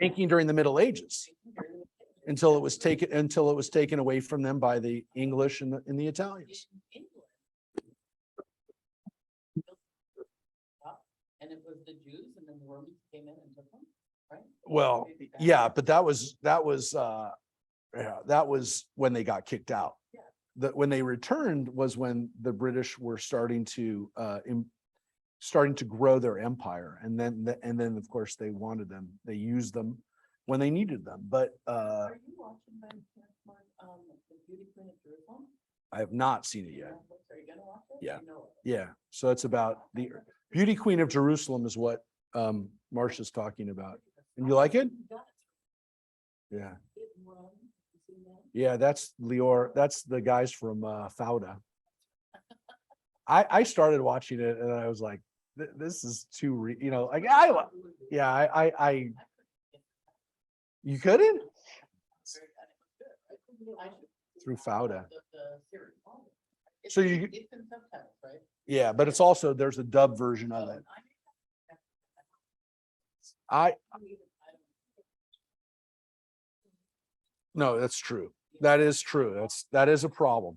banking during the Middle Ages until it was taken away from them by the English and the Italians. And it was the Jews, and then the Romans came in and took them, right? Well, yeah, but that was when they got kicked out. When they returned was when the British were starting to grow their empire, and then of course they wanted them. They used them when they needed them. But Are you watching by the Beauty Queen of Jerusalem? I have not seen it yet. Are you gonna watch it? Yeah. You know it. Yeah, so it's about the Beauty Queen of Jerusalem is what Marcia's talking about. And you like it? Yeah. Yeah, that's Lior. That's the guys from Fauda. I started watching it and I was like, this is too, like you couldn't? Through Fauda. So you, It's in subtitles, right? yeah, but it's also, there's a dub version of it. No, that's true. That is true. That is a problem.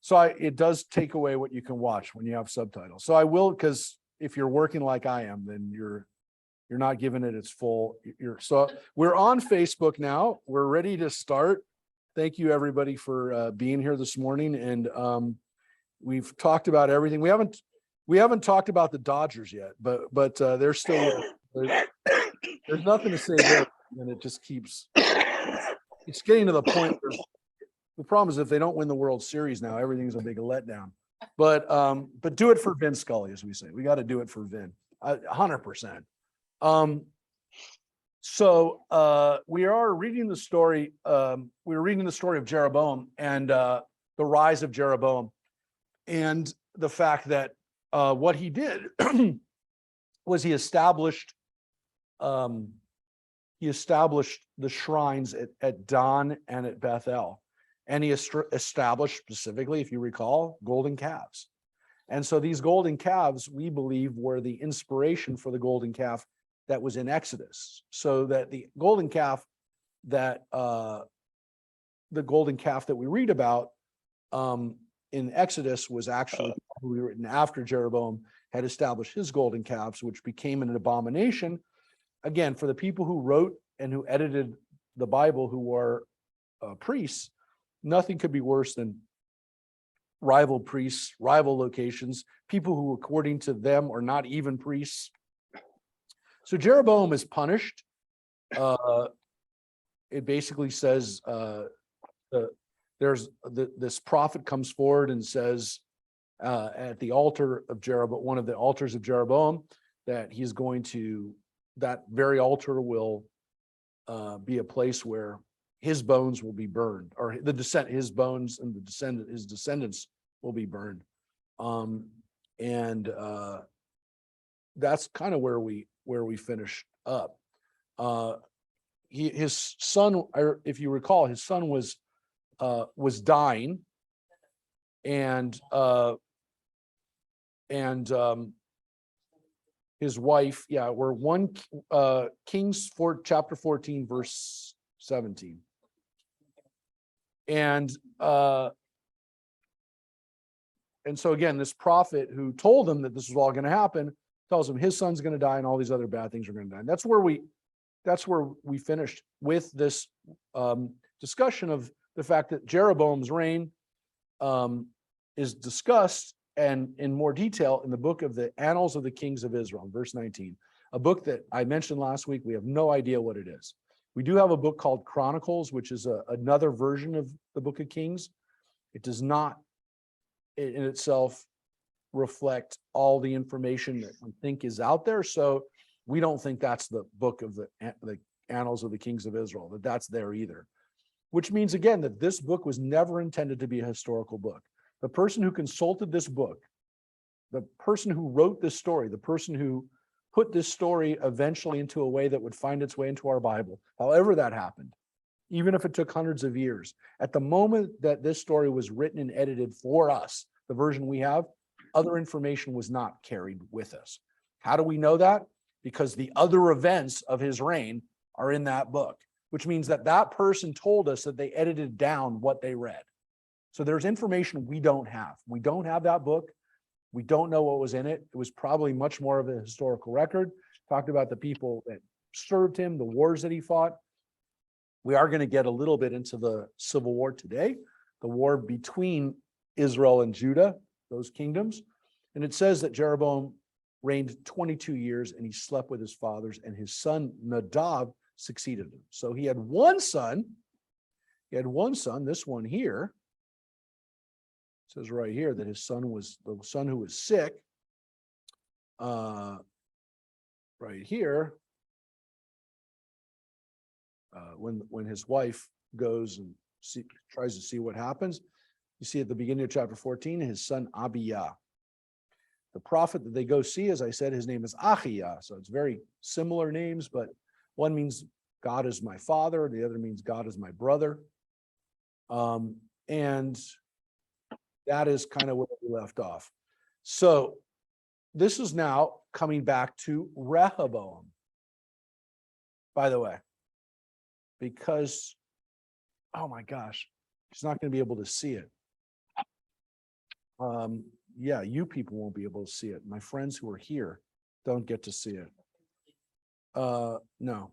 So it does take away what you can watch when you have subtitles. So I will, because if you're working like I am, then you're not giving it its full. So we're on Facebook now. We're ready to start. Thank you everybody for being here this morning. And we've talked about everything. We haven't talked about the Dodgers yet, but they're still, there's nothing to say there. And it just keeps, it's getting to the point where the problem is if they don't win the World Series now, everything's a big letdown. But do it for Vin Scully, as we say. We got to do it for Vin, 100%. So we are reading the story. We're reading the story of Jeroboam and the rise of Jeroboam, and the fact that what he did was he established the shrines at Dan and at Bethel. And he established specifically, if you recall, golden calves. And so these golden calves, we believe, were the inspiration for the golden calf that was in Exodus. So that the golden calf that we read about in Exodus was actually probably written after Jeroboam had established his golden calves, which became an abomination. Again, for the people who wrote and who edited the Bible, who were priests, nothing could be worse than rival priests, rival locations, people who, according to them, are not even priests. So Jeroboam is punished. It basically says this prophet comes forward and says at the altar of Jeroboam, one of the altars of Jeroboam, that he's going to, that very altar will be a place where his bones will be burned, or his bones and his descendants will be burned. And that's kind of where we finished up. His son, if you recall, his son was dying, and his wife, we're 1 Kings chapter 14, verse 17. And so again, this prophet who told him that this was all going to happen tells him his son's going to die and all these other bad things are going to die. And that's where we finished with this discussion of the fact that Jeroboam's reign is discussed and in more detail in the book of the Annals of the Kings of Israel, verse 19, a book that I mentioned last week. We have no idea what it is. We do have a book called Chronicles, which is another version of the book of Kings. It does not in itself reflect all the information that we think is out there. So we don't think that's the book of the Annals of the Kings of Israel, that's there either. Which means, again, that this book was never intended to be a historical book. The person who consulted this book, the person who wrote this story, the person who put this story eventually into a way that would find its way into our Bible, however that happened, even if it took hundreds of years, at the moment that this story was written and edited for us, the version we have, other information was not carried with us. How do we know that? Because the other events of his reign are in that book, which means that that person told us that they edited down what they read. So there's information we don't have. We don't have that book. We don't know what was in it. It was probably much more of a historical record. Talked about the people that served him, the wars that he fought. We are going to get a little bit into the Civil War today, the war between Israel and Judah, those kingdoms. And it says that Jeroboam reigned 22 years and he slept with his fathers, and his son Nadab succeeded him. So he had one son. This one here. It says right here that his son was the son who was sick. Right here. When his wife goes and tries to see what happens, you see at the beginning of chapter 14, his son Abiyah. The prophet that they go see, as I said, his name is Achiah. So it's very similar names, but one means God is my father, the other means God is my brother. And that is kind of where we left off. So this is now coming back to Rehoboam, by the way, because, oh my gosh, he's not going to be able to see it. Yeah, you people won't be able to see it. My friends who are here don't get to see it. No.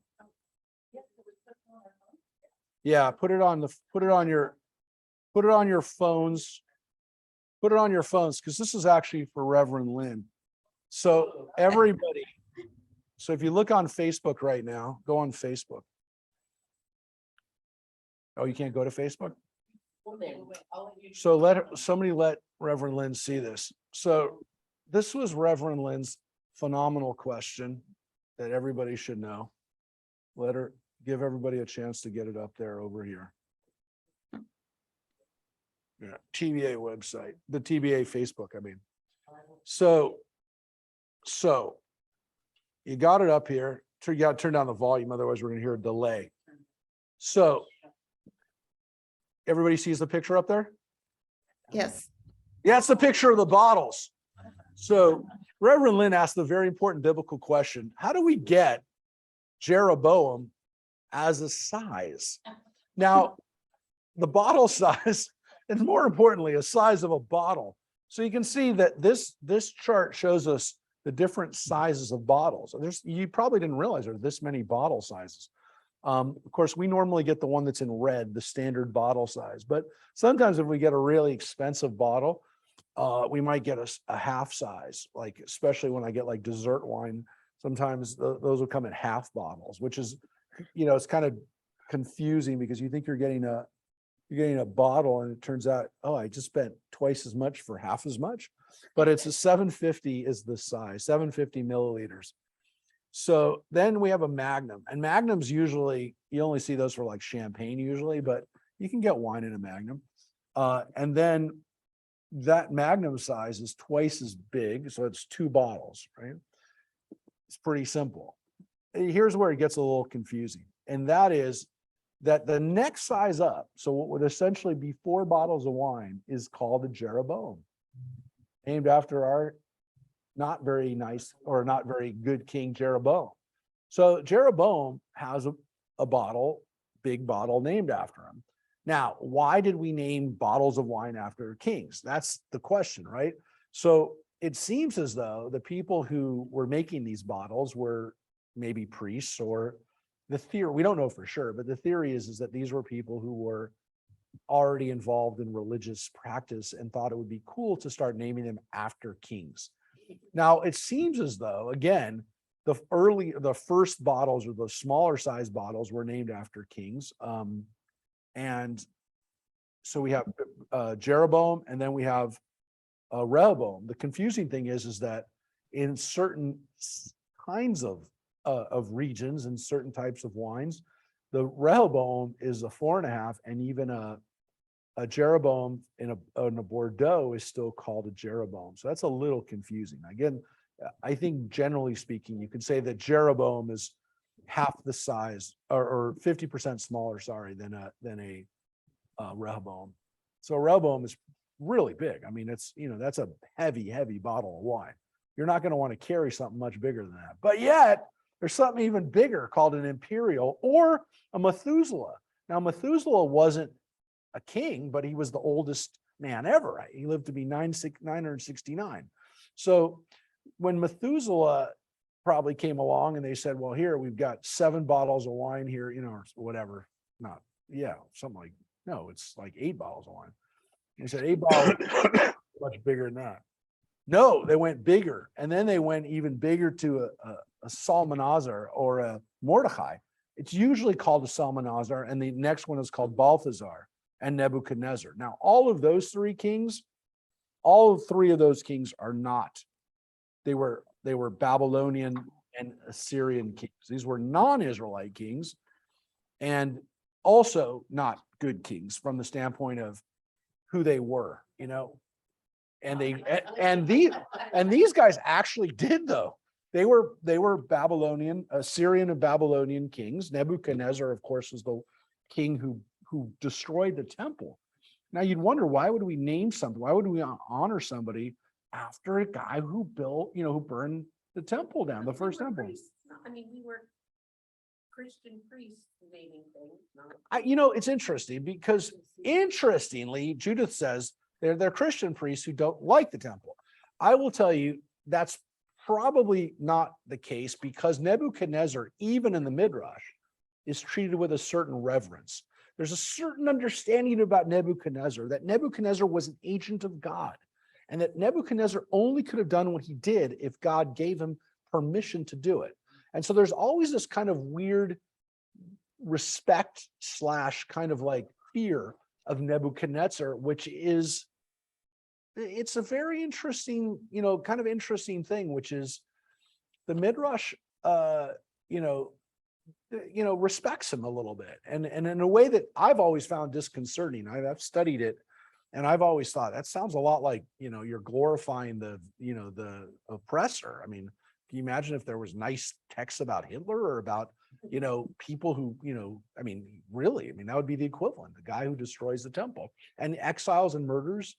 Yeah, put it on your phones. Put it on your phones, because this is actually for Reverend Lynn. So everybody, so if you look on Facebook right now, go on Facebook. Oh, you can't go to Facebook? So somebody let Reverend Lynn see this. So this was Reverend Lynn's phenomenal question that everybody should know. Give everybody a chance to get it up there over here. Yeah, TBA website, the TBA Facebook, I mean. So you got it up here. You got to turn down the volume, otherwise we're going to hear a delay. So everybody sees the picture up there? Yes. Yeah, it's the picture of the bottles. So Reverend Lynn asked the very important biblical question: how do we get Jeroboam as a size? Now, the bottle size, and more importantly, a size of a bottle. So you can see that this chart shows us the different sizes of bottles. You probably didn't realize there are this many bottle sizes. Of course, we normally get the one that's in red, the standard bottle size. But sometimes if we get a really expensive bottle, we might get a half size, like especially when I get like dessert wine. Sometimes those will come in half bottles, which is, it's kind of confusing because you think you're getting a bottle and it turns out, oh, I just spent twice as much for half as much. But it's a 750 is the size, 750 milliliters. So then we have a Magnum, and Magnums usually, you only see those for like champagne usually, but you can get wine in a Magnum. And then that Magnum size is twice as big. So it's 2 bottles, right? It's pretty simple. Here's where it gets a little confusing. And that is that the next size up, so what would essentially be 4 bottles of wine, is called a Jeroboam, named after our not very nice or not very good king Jeroboam. So Jeroboam has a bottle, big bottle named after him. Now, why did we name bottles of wine after kings? That's the question, right? So it seems as though the people who were making these bottles were maybe priests, or the theory, we don't know for sure, but the theory is that these were people who were already involved in religious practice and thought it would be cool to start naming them after kings. Now, it seems as though, again, the first bottles, or the smaller size bottles, were named after kings. And so we have Jeroboam, and then we have Rehoboam. The confusing thing is that in certain kinds of regions and certain types of wines, the Rehoboam is a 4.5, and even a Jeroboam in a Bordeaux is still called a Jeroboam. So that's a little confusing. Again, I think generally speaking, you could say that Jeroboam is half the size, or 50% smaller, than a Rehoboam. So Rehoboam is really big. I mean, that's a heavy bottle of wine. You're not going to want to carry something much bigger than that. But yet, There's something even bigger called an imperial or a Methuselah. Now, Methuselah wasn't a king, but he was the oldest man ever. Right? He lived to be 969. So when Methuselah probably came along and they said, well, here we've got 7 bottles of wine here, or whatever. Not, yeah, something like, no, it's like 8 bottles of wine. He said 8 bottles, much bigger than that. No, they went bigger. And then they went even bigger to a Salmanazar or a Mordecai. It's usually called a Salmanazar, and the next one is called Balthazar and Nebuchadnezzar. Now, all of those 3 kings, all 3 of those kings are not. They were Babylonian and Assyrian kings. These were non-Israelite kings, and also not good kings from the standpoint of who they were, and these guys actually did, though. They were Babylonian, Assyrian and Babylonian kings. Nebuchadnezzar, of course, was the king who destroyed the temple. Now you'd wonder, why would we name something? Why would we honor somebody after a guy who built, who burned the temple down, the first temple? We were Christian priests naming things. It's interesting because interestingly, Judith says they're Christian priests who don't like the temple. I will tell you that's probably not the case, because Nebuchadnezzar, even in the Midrash, is treated with a certain reverence. There's a certain understanding about Nebuchadnezzar, that Nebuchadnezzar was an agent of God, and that Nebuchadnezzar only could have done what he did if God gave him permission to do it. And so there's always this kind of weird respect / kind of like fear of Nebuchadnezzar, which is, it's a very interesting, kind of interesting thing, which is the Midrash, respects him a little bit, and in a way that I've always found disconcerting. I've studied it, and I've always thought that sounds a lot like, you're glorifying the oppressor. I mean, can you imagine if there was nice texts about Hitler or about, people who, really, that would be the equivalent, the guy who destroys the temple and exiles and murders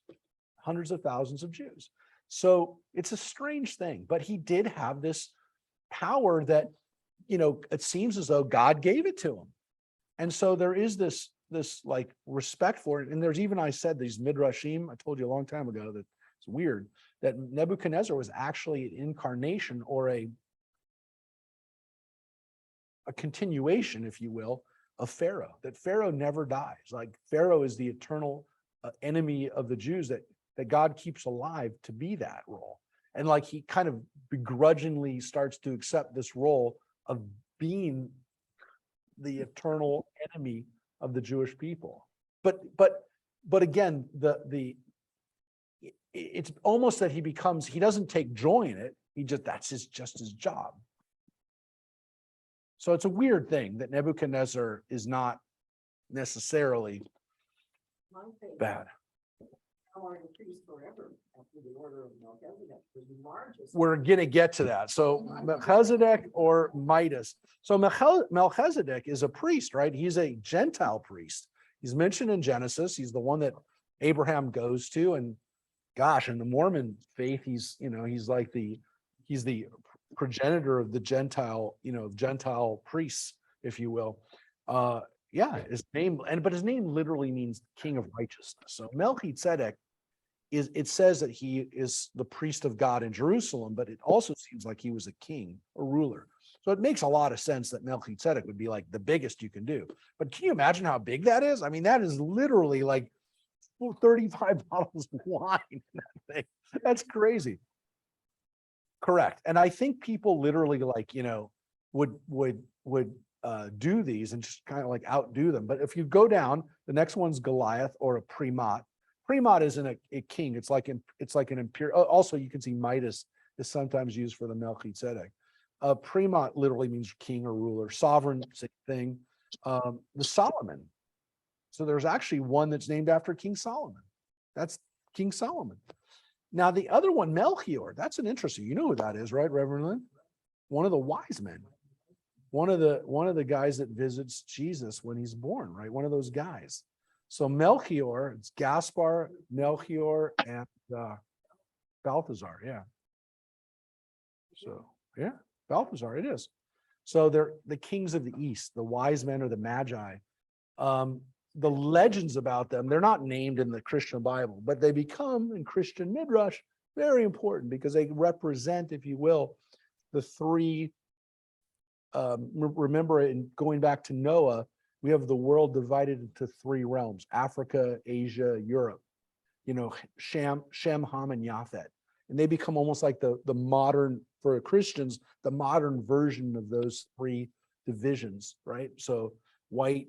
hundreds of thousands of Jews. So it's a strange thing, but he did have this power that, it seems as though God gave it to him. And so there is this like respect for it. And there's even, I said, these midrashim, I told you a long time ago that it's weird that Nebuchadnezzar was actually an incarnation or a continuation, if you will, of Pharaoh, that Pharaoh never dies. Like Pharaoh is the eternal enemy of the Jews that God keeps alive to be that role. And like he kind of begrudgingly starts to accept this role of being the eternal enemy of the Jewish people. But again, it's almost that he doesn't take joy in it. That's just his job. So it's a weird thing that Nebuchadnezzar is not necessarily bad. We're going to get to that. So Melchizedek or Midas. So Melchizedek is a priest, right? He's a Gentile priest. He's mentioned in Genesis. He's the one that Abraham goes to. And gosh, in the Mormon faith, he's the progenitor of the Gentile priests, if you will. His name, but his name literally means king of righteousness. So Melchizedek it says that he is the priest of God in Jerusalem, but it also seems like he was a king, a ruler. So it makes a lot of sense that Melchizedek would be like the biggest you can do. But can you imagine how big that is? That is literally like 35 bottles of wine in that thing. That's crazy. Correct. And I think people literally would do these and just kind of like outdo them. But if you go down, the next one's Goliath or a primat. Primat isn't a king. It's like an imperial. Also, you can see Midas is sometimes used for the Melchizedek. Primat literally means king or ruler. Sovereign, same thing. The Solomon. So there's actually one that's named after King Solomon. That's King Solomon. Now the other one, Melchior, that's an interesting. You know who that is, right, Reverend Lynn? One of the wise men. One of the guys that visits Jesus when he's born, right? One of those guys. So Melchior, it's Gaspar, Melchior, and Balthazar. Yeah. So yeah, Balthazar it is. So they're the kings of the East, the wise men or the magi. The legends about them, they're not named in the Christian Bible, but they become in Christian Midrash very important because they represent, if you will, the three. Remember, in going back to Noah, we have the world divided into three realms: Africa, Asia, Europe. Shem, Ham, and Japhet, and they become almost like the modern, for Christians, the modern version of those three divisions, right? So white,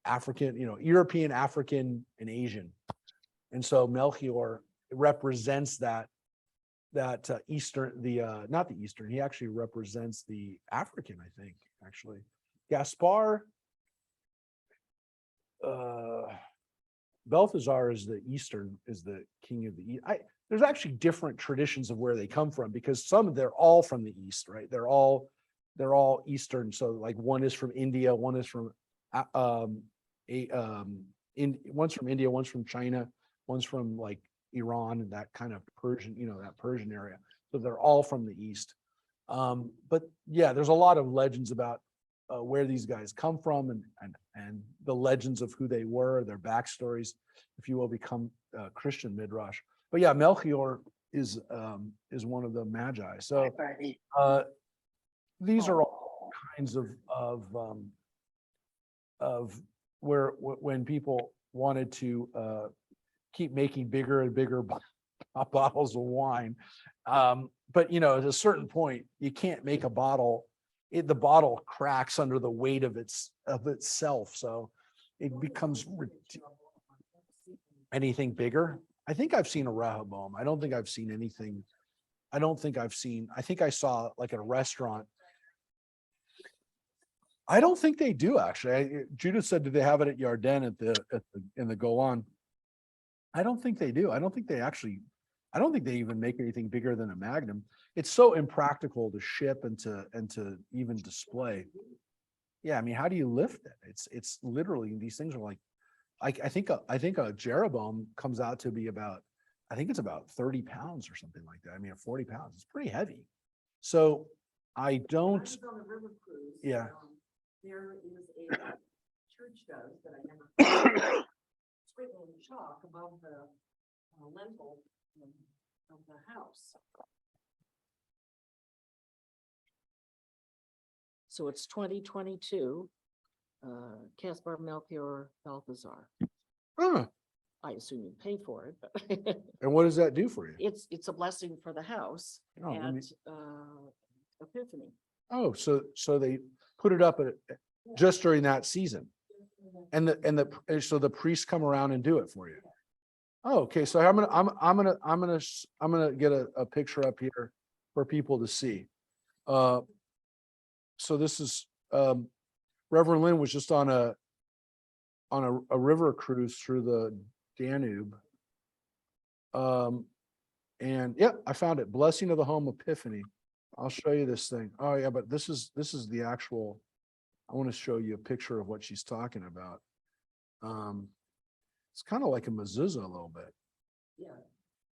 African, European, African, and Asian. And so Melchior represents that Eastern, not the Eastern, he actually represents the African, I think, actually. Gaspar, Balthazar is the Eastern, is the king of the East. There's actually different traditions of where they come from, because they're all from the East, right? They're all Eastern. So like one is from India, one is from one's from India, one's from China, one's from like Iran and that kind of Persian, that Persian area. So they're all from the East. But yeah, there's a lot of legends about where these guys come from, and the legends of who they were, their backstories, if you will, become Christian midrash. But yeah, Melchior is one of the magi. So these are all kinds of where when people wanted to keep making bigger and bigger bottles of wine. But at a certain point, you can't make a bottle. The bottle cracks under the weight of itself. So it becomes anything bigger. I think I've seen a Rehoboam. I don't think I've seen anything. I think I saw like at a restaurant. I don't think they do actually. Judith said, "Do they have it at Yarden in the Golan?" I don't think they do. I don't think they even make anything bigger than a Magnum. It's so impractical to ship and to even display. Yeah, I mean, how do you lift it? It's literally, these things are like, I think a Jeroboam comes out to be about, I think it's about 30 pounds or something like that. I mean, 40 pounds. It's pretty heavy. So I don't. I was on a river cruise. Yeah. There is a church does that I never sprinkle in chalk above the lintel of the house. So it's 2022, Caspar, Melchior, Balthazar. Huh. I assume you pay for it, but And what does that do for you? it's a blessing for the house Oh, let me- at Epiphany. Oh, so they put it up just during that season, and so the priests come around and do it for you. Oh, okay. So I'm gonna get a picture up here for people to see. So this is Reverend Lynn was just on a river cruise through the Danube. And yeah, I found it. Blessing of the Home Epiphany. I'll show you this thing. Oh yeah, but this is the actual. I want to show you a picture of what she's talking about. It's kind of like a mezuzah a little bit. Yeah.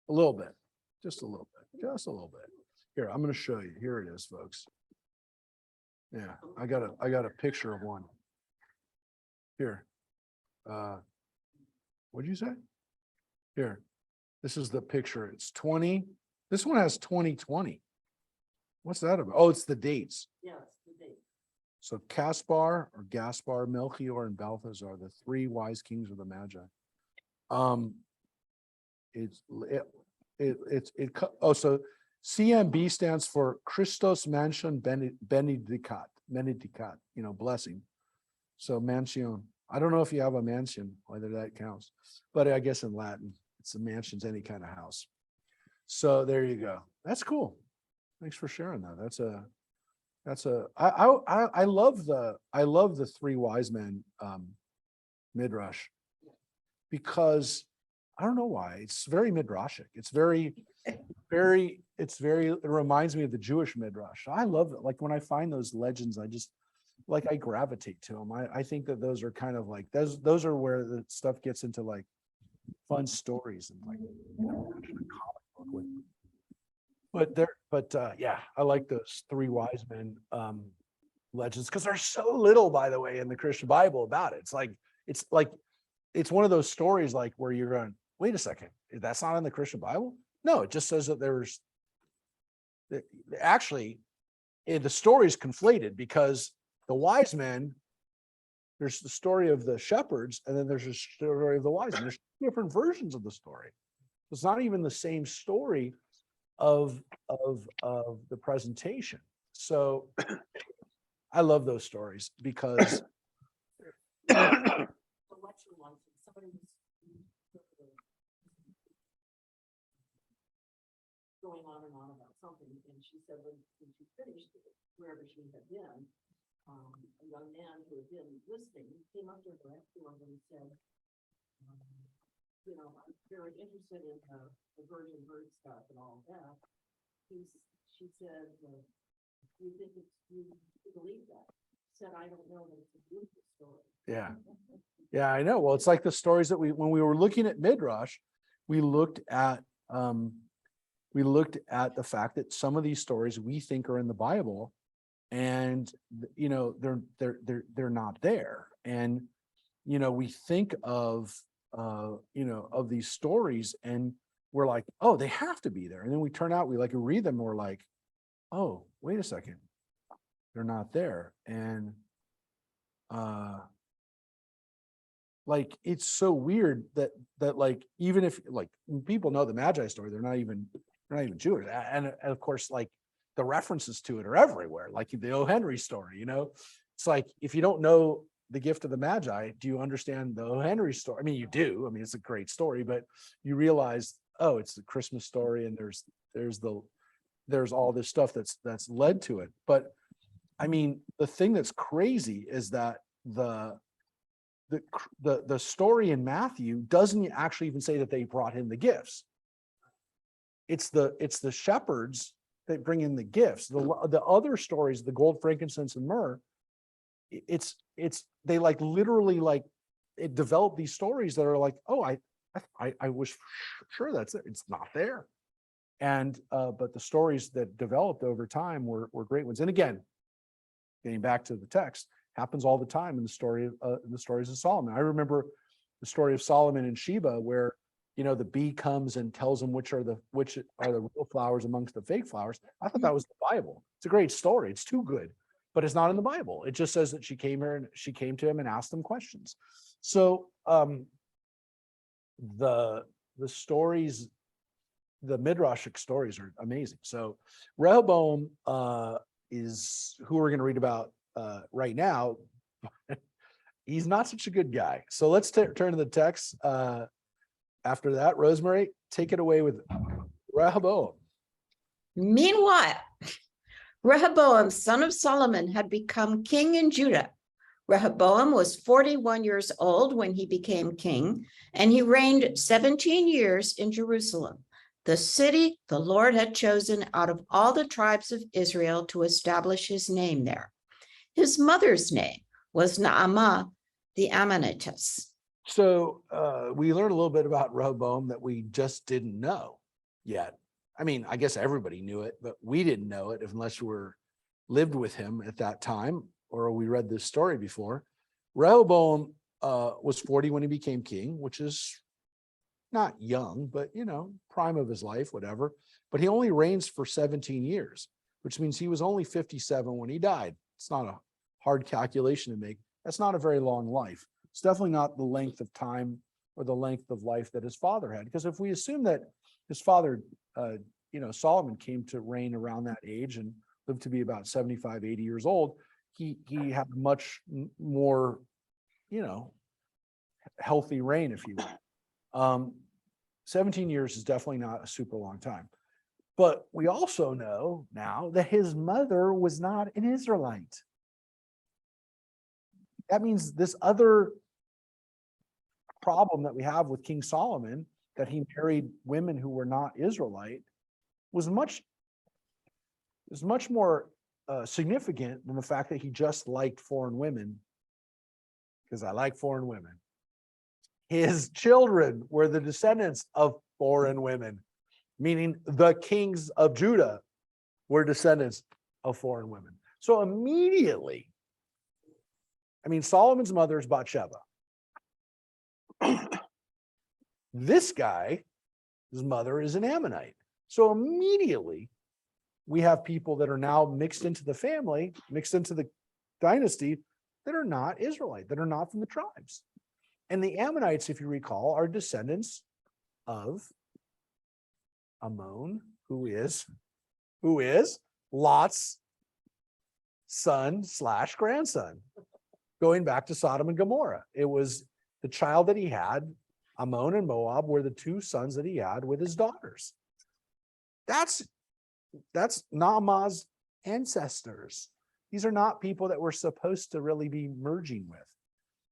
A little bit. Just a little bit. Just a little bit. Here, I'm going to show you. Here it is, folks. Yeah, I got a picture of one. Here. What'd you say? Here. This is the picture. It's 20. This one has 2020. What's that about? Oh, it's the dates. Yeah, it's the date. So Caspar or Gaspar, Melchior, and Balthazar, the three wise kings of the Magi. So CMB stands for Christos Mansion Benedicat, blessing. So mansion. I don't know if you have a mansion, whether that counts, but I guess in Latin, it's a mansion's any kind of house. So there you go. That's cool. Thanks for sharing that. I love the three wise men midrash, because I don't know why. It's very midrashic. It reminds me of the Jewish midrash. I love it. Like when I find those legends, I gravitate to them. I think that those are kind of like those are where the stuff gets into like fun stories and like imagine a comic book with. But yeah, I like those three wise men. legends, because there's so little, by the way, in the Christian Bible about it. It's one of those stories like where you're going, wait a second, that's not in the Christian Bible? No, it just says that there's actually the story is conflated, because the wise men, there's the story of the shepherds, and then there's a story of the wise men. There's different versions of the story. It's not even the same story of the presentation. So I love those stories because The lecture once, somebody was going on and on about something, and she said when she finished, wherever she had been, a young man who had been listening came up to her afterwards and said, I'm very interested in the virgin birth stuff and all of that. She said, you think you believe that? Said, I don't know, but it's a beautiful story. yeah, I know. Well, it's like the stories that when we were looking at Midrash, we looked at the fact that some of these stories we think are in the Bible, and they're not there. And we think of these stories, and we're like, oh, they have to be there. And then we turn out, we read them, and we're like, oh, wait a second, they're not there. And it's so weird that even if people know the Magi story, they're not even Jewish. And of course, the references to it are everywhere, like the O. Henry story. It's like, if you don't know the gift of the Magi, do you understand the O. Henry story? I mean, you do. I mean, it's a great story, but you realize, oh, it's the Christmas story, and there's all this stuff that's led to it. But I mean, the thing that's crazy is that the story in Matthew doesn't actually even say that they brought him the gifts. It's the shepherds that bring in the gifts. The other stories, the gold, frankincense, and myrrh, they literally it developed these stories that are like, oh, I was sure that's it. It's not there. And but the stories that developed over time were great ones. And again, getting back to the text, happens all the time in the stories of Solomon. I remember the story of Solomon and Sheba, where the bee comes and tells him which are the real flowers amongst the fake flowers. I thought that was the Bible. It's a great story. It's too good, but it's not in the Bible. It just says that she came to him and asked him questions. So the stories, the Midrashic stories are amazing. So Rehoboam is who we're going to read about right now. He's not such a good guy. So let's turn to the text. After that, Rosemary, take it away with Rehoboam. Meanwhile, Rehoboam, son of Solomon, had become king in Judah. Rehoboam was 41 years old when he became king, and he reigned 17 years in Jerusalem, the city the Lord had chosen out of all the tribes of Israel to establish his name there. His mother's name was Naamah the Ammonitess. So we learned a little bit about Rehoboam that we just didn't know yet. I mean, I guess everybody knew it, but we didn't know it unless we lived with him at that time, or we read this story before. Rehoboam was 40 when he became king, which is not young, but prime of his life, whatever. But he only reigns for 17 years, which means he was only 57 when he died. It's not a hard calculation to make. That's not a very long life. It's definitely not the length of time or the length of life that his father had. Because if we assume that his father, Solomon, came to reign around that age and lived to be about 75, 80 years old, he had a much more, healthy reign, if you will. 17 years is definitely not a super long time. But we also know now that his mother was not an Israelite. That means this other problem that we have with King Solomon, that he married women who were not Israelite, was much more significant than the fact that he just liked foreign women, because I like foreign women. His children were the descendants of foreign women, meaning the kings of Judah were descendants of foreign women. So immediately, I mean, Solomon's mother is Bathsheba. This guy, his mother is an Ammonite. So immediately we have people that are now mixed into the family, mixed into the dynasty that are not Israelite, that are not from the tribes. And the Ammonites, if you recall, are descendants of Ammon, who is Lot's son / grandson, going back to Sodom and Gomorrah. It was the child that he had. Ammon and Moab were the two sons that he had with his daughters. That's Naamah's ancestors. These are not people that we're supposed to really be merging with.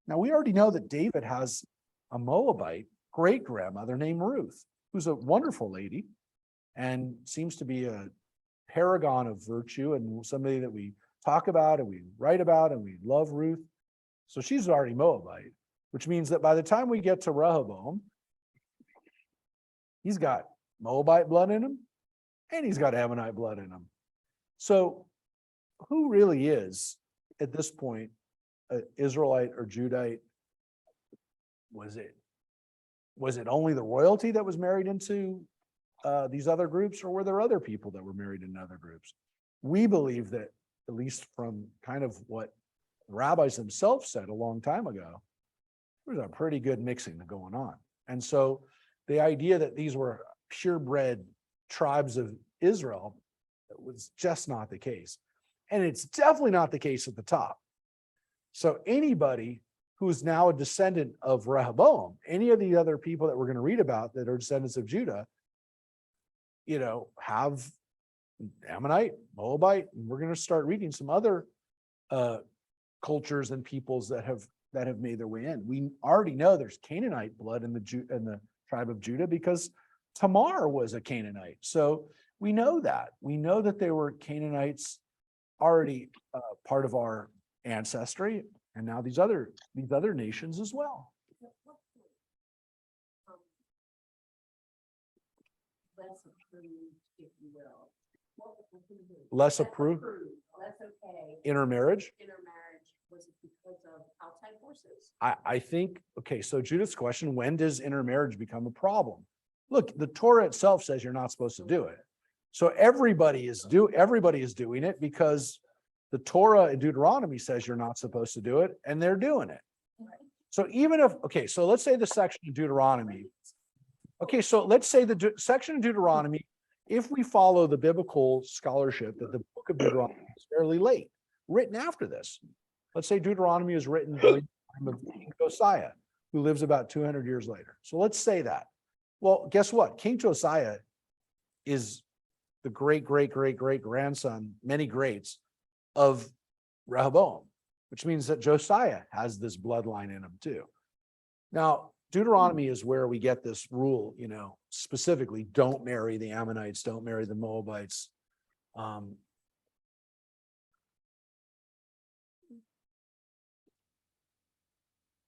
Now, we already know that David has a Moabite great-grandmother named Ruth, who's a wonderful lady and seems to be a paragon of virtue and somebody that we talk about and we write about and we love Ruth. So she's already Moabite, which means that by the time we get to Rehoboam, he's got Moabite blood in him and he's got Ammonite blood in him. So who really is at this point an Israelite or Judite? Was it only the royalty that was married into these other groups, or were there other people that were married in other groups? We believe that, at least from kind of what the rabbis themselves said a long time ago, there's a pretty good mixing going on. And so the idea that these were purebred tribes of Israel was just not the case. And it's definitely not the case at the top. So anybody who's now a descendant of Rehoboam, any of the other people that we're going to read about that are descendants of Judah, have Ammonite, Moabite, and we're going to start reading some other cultures and peoples that have made their way in. We already know there's Canaanite blood in the tribe of Judah because Tamar was a Canaanite. So we know that they were Canaanites already part of our ancestry, and now these other nations as well. Less approved, if you will. Less approved? Less okay. Intermarriage? Intermarriage, was it because of outside forces? I think, okay, so Judith's question, when does intermarriage become a problem? Look, the Torah itself says you're not supposed to do it. So everybody is doing it because the Torah in Deuteronomy says you're not supposed to do it, and they're doing it. So even if, okay, so let's say the section of Deuteronomy. Okay, so let's say the section of Deuteronomy, if we follow the biblical scholarship that the book of Deuteronomy is fairly late, written after this. Let's say Deuteronomy is written during the time of King Josiah, who lives about 200 years later. So let's say that. Well, guess what? King Josiah is the great grandson, many greats, of Rehoboam, which means that Josiah has this bloodline in him too. Now, Deuteronomy is where we get this rule, specifically, don't marry the Ammonites, don't marry the Moabites.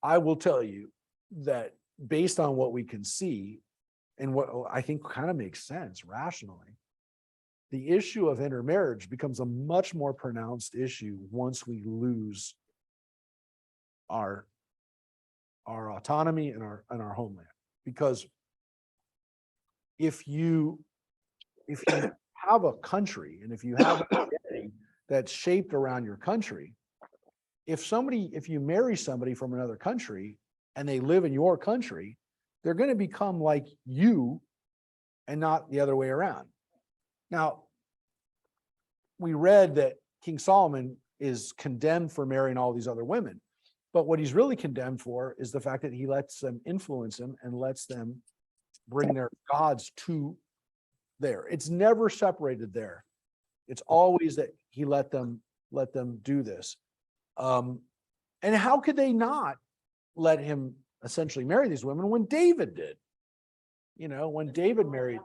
I will tell you that based on what we can see and what I think kind of makes sense rationally, the issue of intermarriage becomes a much more pronounced issue once we lose our autonomy and our homeland. Because if you have a country and if you have an identity that's shaped around your country, if you marry somebody from another country and they live in your country, they're going to become like you and not the other way around. Now, we read that King Solomon is condemned for marrying all these other women, but what he's really condemned for is the fact that he lets them influence him and lets them bring their gods to there. It's never separated there. It's always that he let them do this. And how could they not let him essentially marry these women when David did? When David married,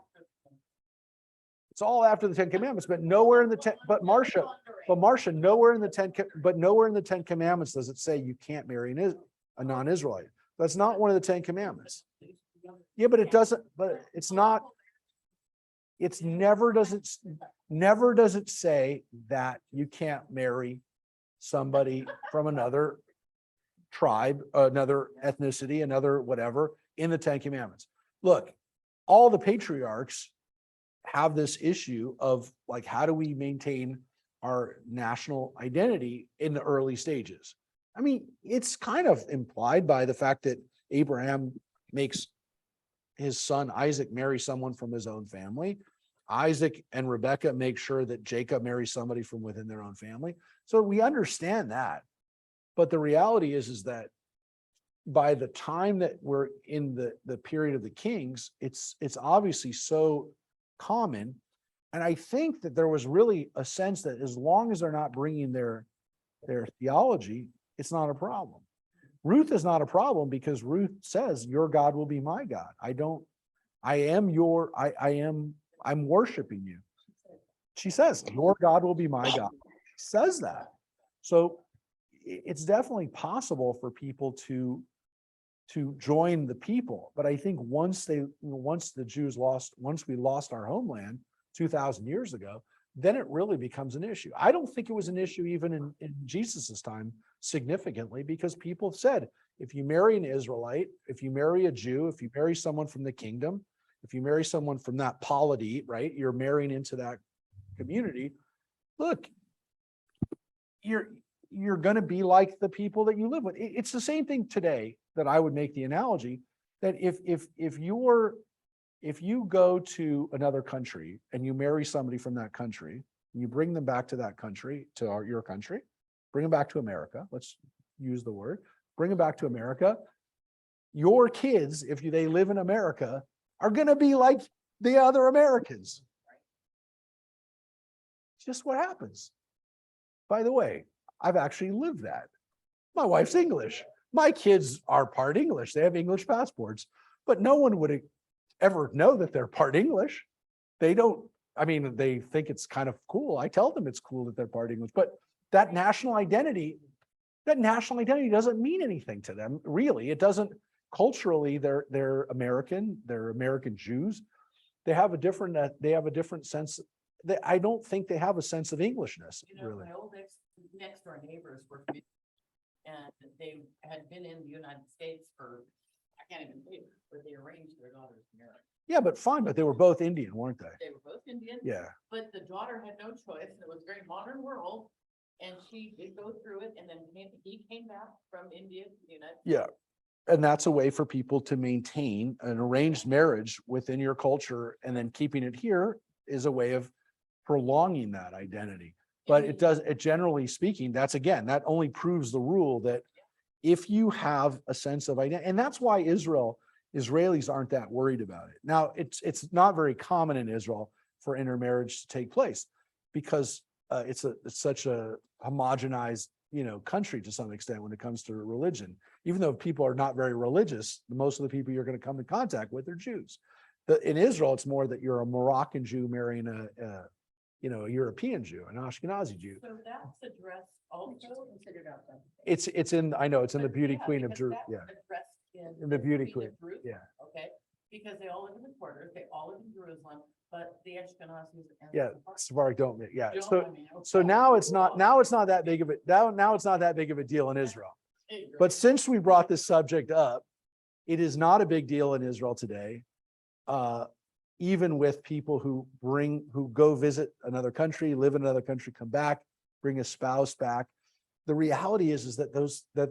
it's all after the 10 Commandments, but nowhere in the Marcia, nowhere in the 10 Commandments does it say you can't marry a non-Israelite. That's not one of the 10 Commandments. Yeah, but it doesn't, but it's not. it's never does it say that you can't marry somebody from another tribe, another ethnicity, another whatever in the Ten Commandments. Look, all the patriarchs have this issue of like, how do we maintain our national identity in the early stages? I mean, it's kind of implied by the fact that Abraham makes his son Isaac marry someone from his own family. Isaac and Rebekah make sure that Jacob marries somebody from within their own family. So we understand that. But the reality is that by the time that we're in the period of the kings, it's obviously so common. And I think that there was really a sense that as long as they're not bringing their theology, it's not a problem. Ruth is not a problem because Ruth says, your God will be my God. I'm worshiping you. She says, your God will be my God. She says that. So it's definitely possible for people to join the people. But I think once we lost our homeland 2,000 years ago, then it really becomes an issue. I don't think it was an issue even in Jesus's time significantly, because people said, if you marry an Israelite, if you marry a Jew, if you marry someone from the kingdom, if you marry someone from that polity, right, you're marrying into that community. Look, you're going to be like the people that you live with. It's the same thing today that I would make the analogy that if you go to another country and you marry somebody from that country, you bring them back to that country, to your country, bring them back to America. Let's use the word, bring them back to America. Your kids, if they live in America, are going to be like the other Americans. It's just what happens. By the way, I've actually lived that. My wife's English. My kids are part English. They have English passports, but no one would ever know that they're part English. They don't, I mean, they think it's kind of cool. I tell them it's cool that they're part English, but that national identity doesn't mean anything to them, really. It doesn't. Culturally, they're American. They're American Jews. They have a different sense. I don't think they have a sense of Englishness, really. My old next door neighbors were, and they had been in the United States for, I can't even believe it, but they arranged their daughter's marriage. Yeah, but fine, but they were both Indian, weren't they? They were both Indian. Yeah. But the daughter had no choice. It was a very modern world. And she did go through it, and then he came back from India to the United States. Yeah. And that's a way for people to maintain an arranged marriage within your culture, and then keeping it here is a way of prolonging that identity. But it generally speaking, that only proves the rule that if you have a sense of identity, and that's why Israelis aren't that worried about it. Now, it's not very common in Israel for intermarriage to take place because it's such a homogenized, country to some extent when it comes to religion. Even though people are not very religious, most of the people you're going to come in contact with are Jews. In Israel, it's more that you're a Moroccan Jew marrying a European Jew, an Ashkenazi Jew. So that's addressed also considered outside. It's in the Beauty Queen of Jerusalem. Yeah. Addressed In the Beauty Queen. of Jerusalem, Yeah. Okay, because they all live in the quarters, they all live in Jerusalem, but the Ashkenazis and Yeah. Sephardic don't. Yeah. don't, So now it's not that big of a now it's not that big of a deal in Israel. But since we brought this subject up, it is not a big deal in Israel today. Even with people who go visit another country, live in another country, come back, bring a spouse back. The reality is that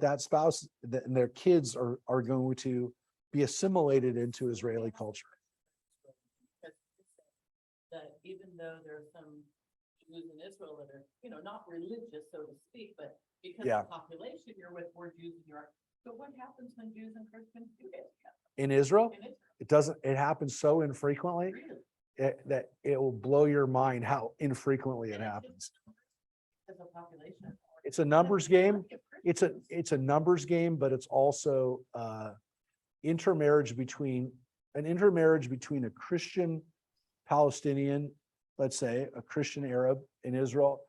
that spouse and their kids are going to be assimilated into Israeli culture. That even though there are some Jews in Israel that are, not religious, so to speak, but because of the population you're with more Jews in Europe. So what happens when Jews and Christians do get together? In Israel, it happens so infrequently that it will blow your mind how infrequently it happens. As a population. It's a numbers game. It's a numbers game, but it's also intermarriage between a Christian Palestinian, let's say a Christian Arab in Israel,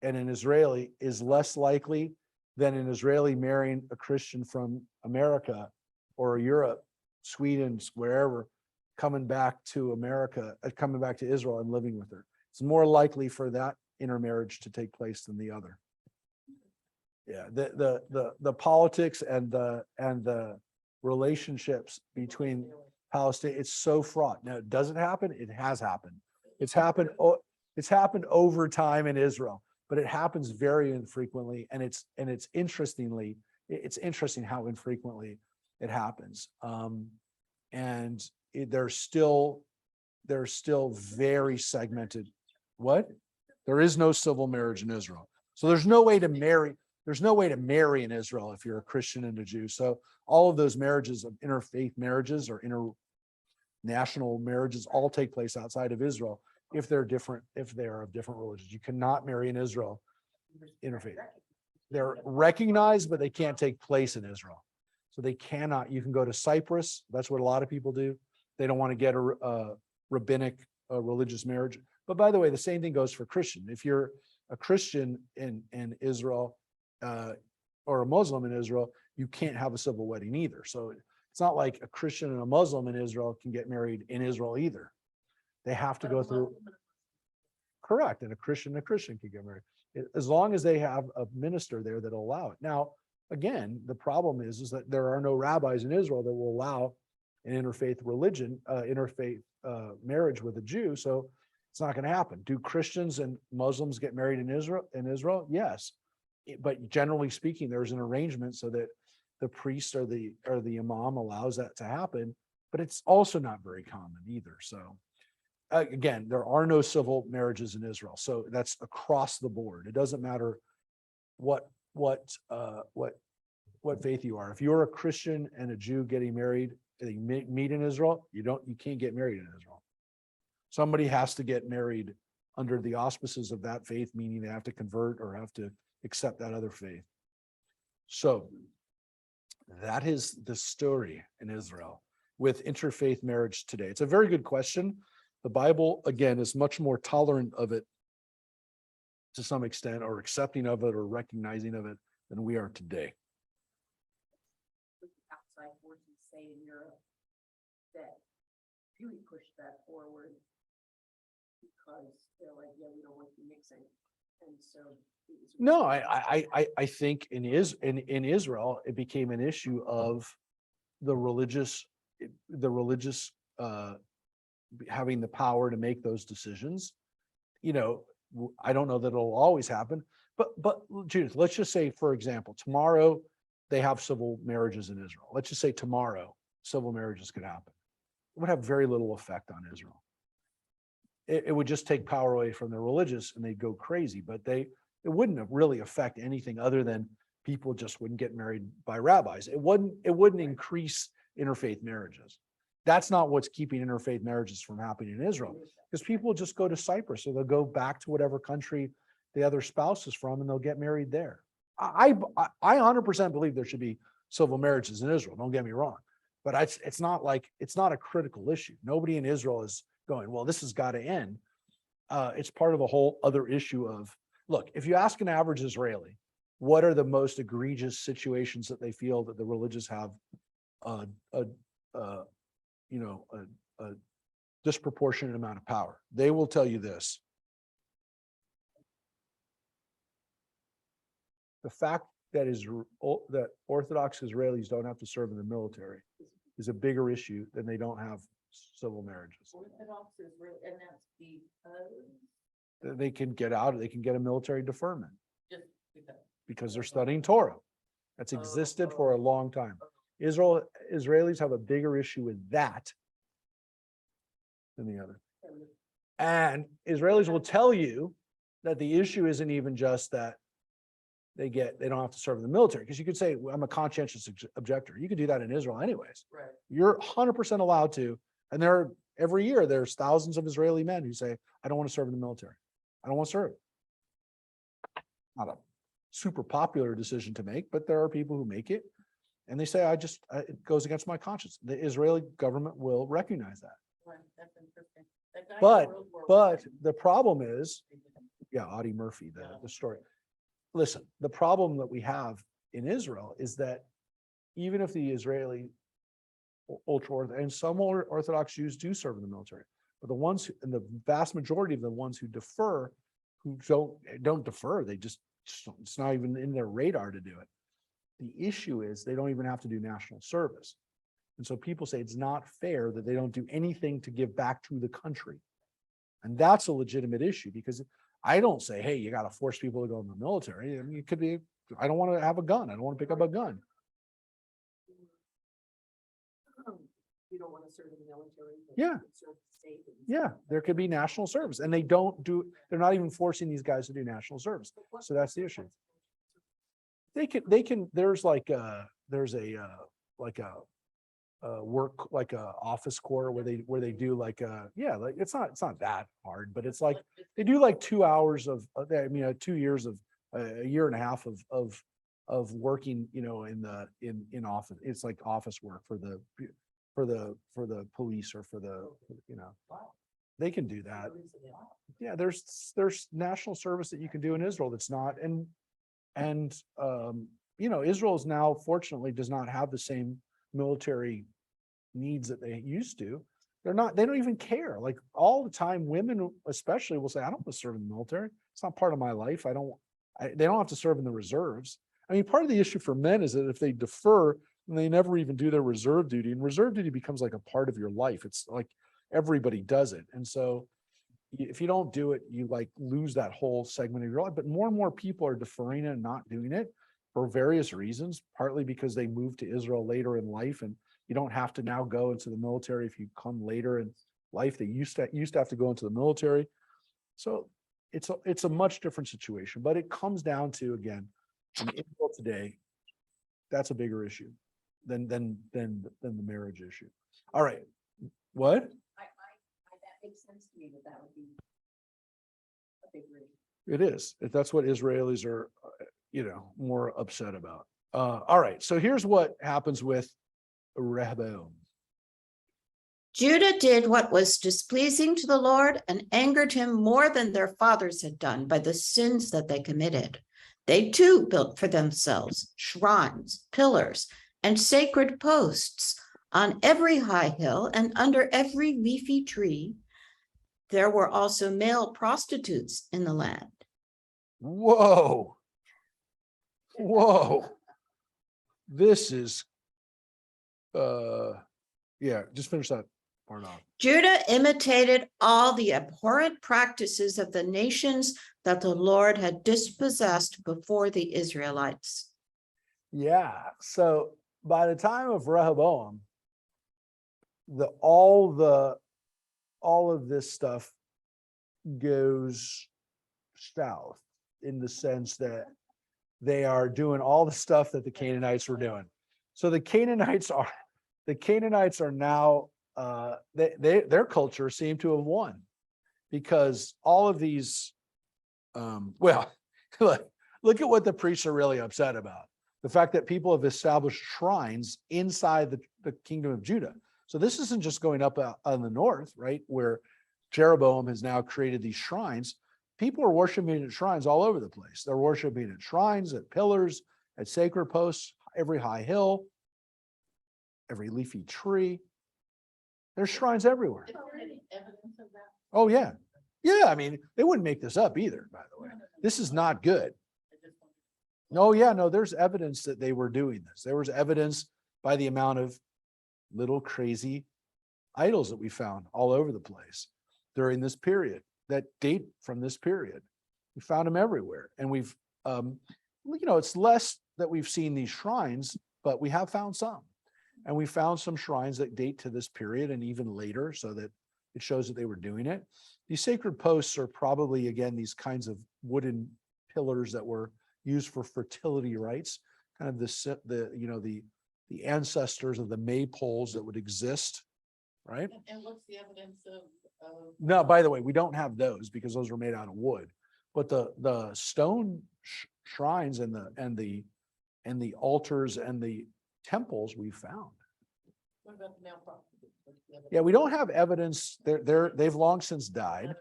and an Israeli is less likely than an Israeli marrying a Christian from America or Europe, Sweden, wherever. coming back to America, coming back to Israel and living with her. It's more likely for that intermarriage to take place than the other. Yeah, the politics and the relationships between Palestine, it's so fraught. Now, does it happen? It has happened. It's happened. It's happened over time in Israel, but it happens very infrequently, and it's interesting how infrequently it happens. They're still very segmented. What? There is no civil marriage in Israel, so there's no way to marry. There's no way to marry in Israel if you're a Christian and a Jew. So all of those marriages of interfaith marriages or international marriages all take place outside of Israel if they're different, if they are of different religions. You cannot marry in Israel interfaith. They're recognized, but they can't take place in Israel. So they cannot. You can go to Cyprus. That's what a lot of people do. They don't want to get a rabbinic religious marriage. But by the way, the same thing goes for Christian. If you're a Christian in Israel, or a Muslim in Israel, you can't have a civil wedding either. So it's not like a Christian and a Muslim in Israel can get married in Israel either. They have to go through. Correct. And a Christian can get married as long as they have a minister there that'll allow it. Now, again, the problem is that there are no rabbis in Israel that will allow an interfaith religion, interfaith marriage with a Jew. So it's not going to happen. Do Christians and Muslims get married in Israel? Yes. But generally speaking, there's an arrangement so that the priest or the imam allows that to happen, but it's also not very common either. So again, there are no civil marriages in Israel. So that's across the board. It doesn't matter what faith you are. If you're a Christian and a Jew getting married, they meet in Israel, you can't get married in Israel. Somebody has to get married under the auspices of that faith, meaning they have to convert or have to accept that other faith. So that is the story in Israel with interfaith marriage today. It's a very good question. The Bible, again, is much more tolerant of it to some extent, or accepting of it or recognizing of it than we are today. Outside forces say in Europe that really push that forward because they're like, yeah, we don't want you mixing. And so no, I think in Israel, it became an issue of the religious having the power to make those decisions. You know, I don't know that it'll always happen, but Judith, let's just say, for example, tomorrow they have civil marriages in Israel. Let's just say tomorrow civil marriages could happen. It would have very little effect on Israel. It would just take power away from the religious and they'd go crazy, but it wouldn't really affect anything other than people just wouldn't get married by rabbis. It wouldn't increase interfaith marriages. That's not what's keeping interfaith marriages from happening in Israel, because people just go to Cyprus or they'll go back to whatever country the other spouse is from and they'll get married there. I 100% believe there should be civil marriages in Israel. Don't get me wrong, but it's not a critical issue. Nobody in Israel is going, well, this has got to end. It's part of a whole other issue of, look, if you ask an average Israeli, what are the most egregious situations that they feel that the religious have a disproportionate amount of power? They will tell you this. The fact that that Orthodox Israelis don't have to serve in the military is a bigger issue than they don't have civil marriages. Orthodox is really, and that's because They can get out, they can get a military deferment just because they're studying Torah. That's existed for a long time. Israelis have a bigger issue with that than the other. And Israelis will tell you that the issue isn't even just that they don't have to serve in the military, because you could say, well, I'm a conscientious objector. You could do that in Israel anyways. right. You're 100% allowed to. And every year there's thousands of Israeli men who say, I don't want to serve in the military. I don't want to serve. Not a super popular decision to make, but there are people who make it. And they say, it goes against my conscience. The Israeli government will recognize that. Right. That's interesting. That guy in But World War I, the problem is, Audie Murphy, the story. Listen, the problem that we have in Israel is that even if the Israeli ultra Orthodox, and some Orthodox Jews do serve in the military. But the ones and the vast majority of the ones who defer, who don't defer, they just, it's not even in their radar to do it. The issue is they don't even have to do national service. And so people say it's not fair that they don't do anything to give back to the country. And that's a legitimate issue, because I don't say, hey, you got to force people to go in the military. I mean, it could be, I don't want to have a gun. I don't want to pick up a gun. You don't want to serve in the military. But Yeah. you can serve the state and- Yeah, there could be national service, and they're not even forcing these guys to do national service. So that's the issue. They can, there's like work, like a office corps where they do like like it's not that hard, but it's like they do like 2 hours of, 2 years of a year and a half of working, in office. It's like office work for the police or for the, they can do that. Yeah, there's national service that you can do in Israel that's not, and Israel is now, fortunately, does not have the same military needs that they used to. They don't even care. Like all the time, women especially will say, I don't want to serve in the military. It's not part of my life. They don't have to serve in the reserves. I mean, part of the issue for men is that if they defer, and they never even do their reserve duty, and reserve duty becomes like a part of your life. It's like everybody does it. And so if you don't do it, you like lose that whole segment of your life. But more and more people are deferring it and not doing it for various reasons, partly because they moved to Israel later in life, and you don't have to now go into the military if you come later in life. They used to have to go into the military. So it's a much different situation, but it comes down to, again, in Israel today, that's a bigger issue than the marriage issue. All right. What? That makes sense to me that would be a big reason. It is. That's what Israelis are, more upset about. All right. So here's what happens with Rehoboam. Judah did what was displeasing to the Lord and angered him more than their fathers had done by the sins that they committed. They too built for themselves shrines, pillars, and sacred posts on every high hill and under every leafy tree. There were also male prostitutes in the land. Whoa. This is, just finish that part off. Judah imitated all the abhorrent practices of the nations that the Lord had dispossessed before the Israelites. Yeah. So by the time of Rehoboam, all of this stuff goes south, in the sense that they are doing all the stuff that the Canaanites were doing. So the Canaanites are now, their culture seemed to have won, because all of these, look at what the priests are really upset about. The fact that people have established shrines inside the kingdom of Judah. So this isn't just going up on the north, right, where Jeroboam has now created these shrines. People are worshiping at shrines all over the place. They're worshiping at shrines, at pillars, at sacred posts, every high hill, every leafy tree. There's shrines everywhere. Is there any evidence of that? Oh, yeah. Yeah, I mean, they wouldn't make this up either, by the way. This is not good. No, yeah, no, there's evidence that they were doing this. There was evidence by the amount of little crazy idols that we found all over the place during this period that date from this period. We found them everywhere. And we've, it's less that we've seen these shrines, but we have found some. And we found some shrines that date to this period and even later, so that it shows that they were doing it. These sacred posts are probably, again, these kinds of wooden pillars that were used for fertility rites, kind of the ancestors of the maypoles that would exist, right? And what's the evidence of? No, by the way, we don't have those because those were made out of wood, but the stone shrines and the altars and the temples we found. What about the male prostitutes? Yeah, we don't have evidence. They've long since died,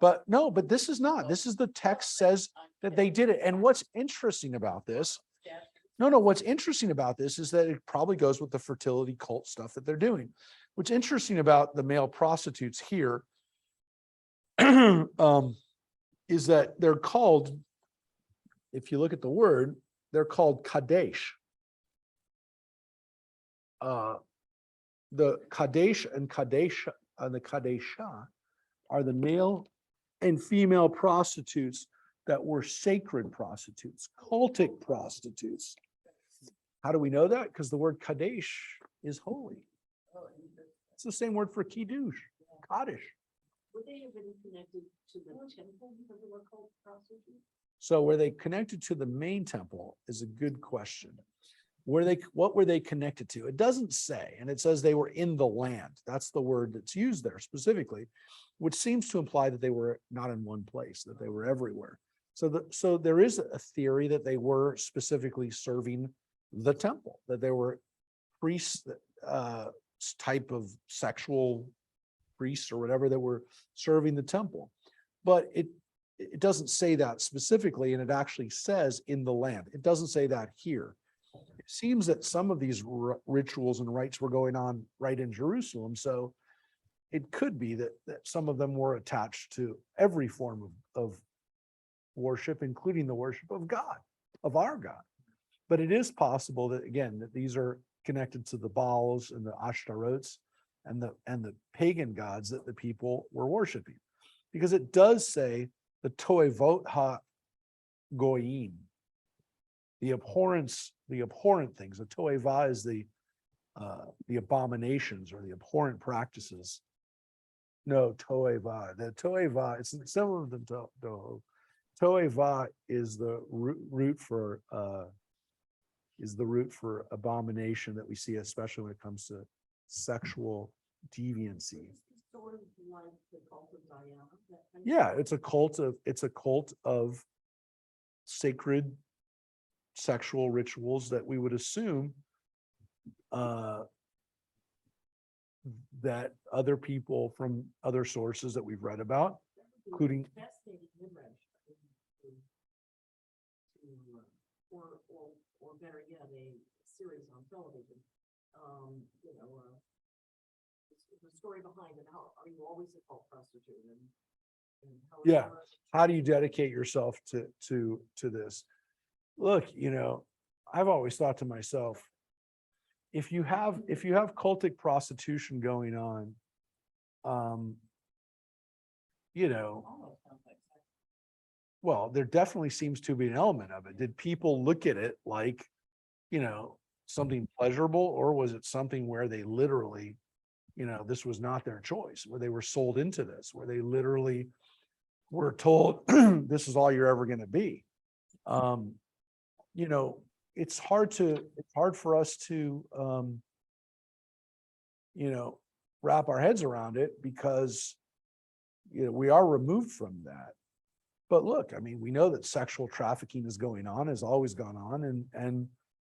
but no, but this is not. This is the text says that they did it. And what's interesting about this, No, what's interesting about this is that it probably goes with the fertility cult stuff that they're doing. What's interesting about the male prostitutes here is that they're called, if you look at the word, they're called Kadesh. The Kadesh and Kadesha and the Kadesha are the male and female prostitutes that were sacred prostitutes, cultic prostitutes. How do we know that? Because the word Kadesh is holy. It's the same word for Kiddush, Kaddish. Would they have been connected to the temple because they were called prostitutes? So were they connected to the main temple is a good question. What were they connected to? It doesn't say, and it says they were in the land. That's the word that's used there specifically, which seems to imply that they were not in one place, that they were everywhere. So there is a theory that they were specifically serving the temple, that they were priests, type of sexual priests or whatever that were serving the temple. But it doesn't say that specifically, and it actually says in the land. It doesn't say that here. It seems that some of these rituals and rites were going on right in Jerusalem. So it could be that some of them were attached to every form of worship, including the worship of God, of our God. But it is possible that, again, that these are connected to the Baals and the Ashtaroths and the pagan gods that the people were worshiping. Because it does say the toevot ha-goyim, the abhorrent things. The toeva is the abominations or the abhorrent practices. No, toeva. The toeva, it's similar to toho. Toeva is the root for abomination that we see, especially when it comes to sexual deviancy. Sort of like the cult of Diana. That kind of Yeah, stuff. it's a cult of sacred sexual rituals that we would assume that other people from other sources that we've read about, That would be including- a fascinating midrash, or better yet, a series on television. The story behind it. How are you always a cult prostitute? And how Yeah. you are- How do you dedicate yourself to this? Look, I've always thought to myself, if you have cultic prostitution going on, Almost sounds like sex. well, there definitely seems to be an element of it. Did people look at it like, something pleasurable, or was it something where they literally, this was not their choice, where they were sold into this, where they literally were told, this is all you're ever going to be? It's hard for us to, wrap our heads around it because, we are removed from that. But look, we know that sexual trafficking is going on, has always gone on, and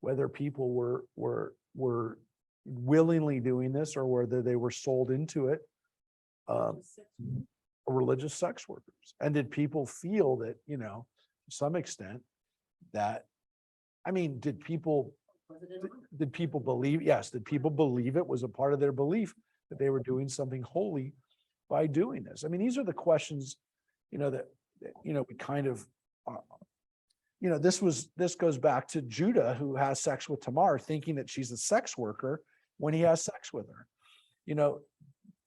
whether people were willingly doing this or whether they were sold into it, religious sex workers. And did people feel that, to some extent that, did people Was it an honor? did people believe? Yes. Did people believe it was a part of their belief that they were doing something holy by doing this? These are the questions, that we kind of, this goes back to Judah, who has sex with Tamar, thinking that she's a sex worker when he has sex with her.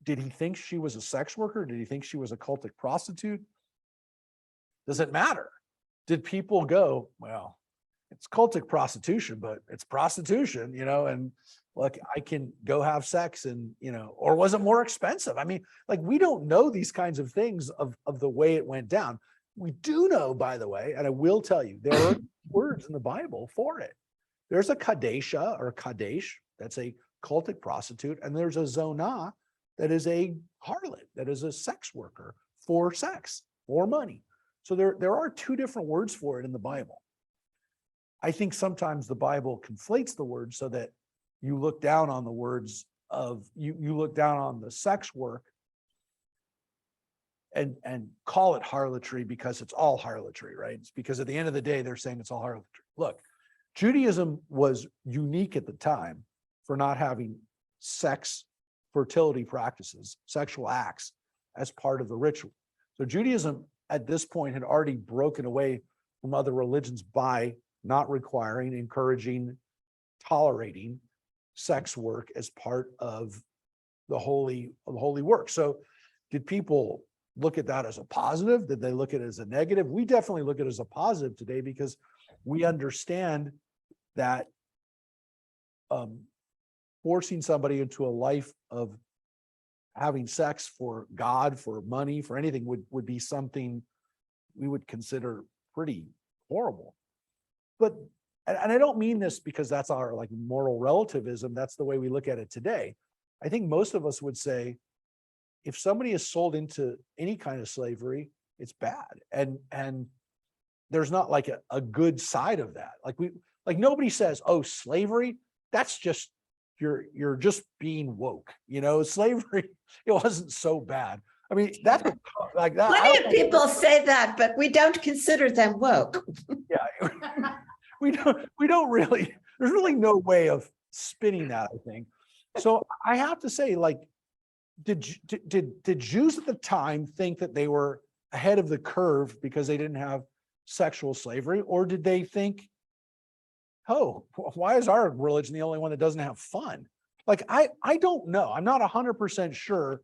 Did he think she was a sex worker? Did he think she was a cultic prostitute? Does it matter? Did people go, well, it's cultic prostitution, but it's prostitution, and look, I can go have sex and, or was it more expensive? We don't know these kinds of things of the way it went down. We do know, by the way, and I will tell you, there are words in the Bible for it. There's a Kadesha or Kadesh, that's a cultic prostitute, and there's a Zonah, that is a harlot, that is a sex worker for sex, for money. So there are two different words for it in the Bible. I think sometimes the Bible conflates the words so that you look down on the words of, you look down on the sex work and call it harlotry because it's all harlotry, right? It's because at the end of the day, they're saying it's all harlotry. Look, Judaism was unique at the time for not having sex, fertility practices, sexual acts as part of the ritual. So Judaism at this point had already broken away from other religions by not requiring, encouraging, tolerating sex work as part of the holy work. So did people look at that as a positive? Did they look at it as a negative? We definitely look at it as a positive today because we understand that forcing somebody into a life of having sex for God, for money, for anything would be something we would consider pretty horrible. But, and I don't mean this because that's our like moral relativism. That's the way we look at it today. I think most of us would say, if somebody is sold into any kind of slavery, it's bad. And there's not like a good side of that. Like nobody says, oh, slavery, that's just, you're just being woke, slavery, it wasn't so bad. I mean, that's like that. Plenty of people say that, but we don't consider them woke. Yeah, we don't really, there's really no way of spinning that, I think. So I have to say, like, did Jews at the time think that they were ahead of the curve because they didn't have sexual slavery? Or did they think, oh, why is our religion the only one that doesn't have fun? Like, I don't know. I'm not 100% sure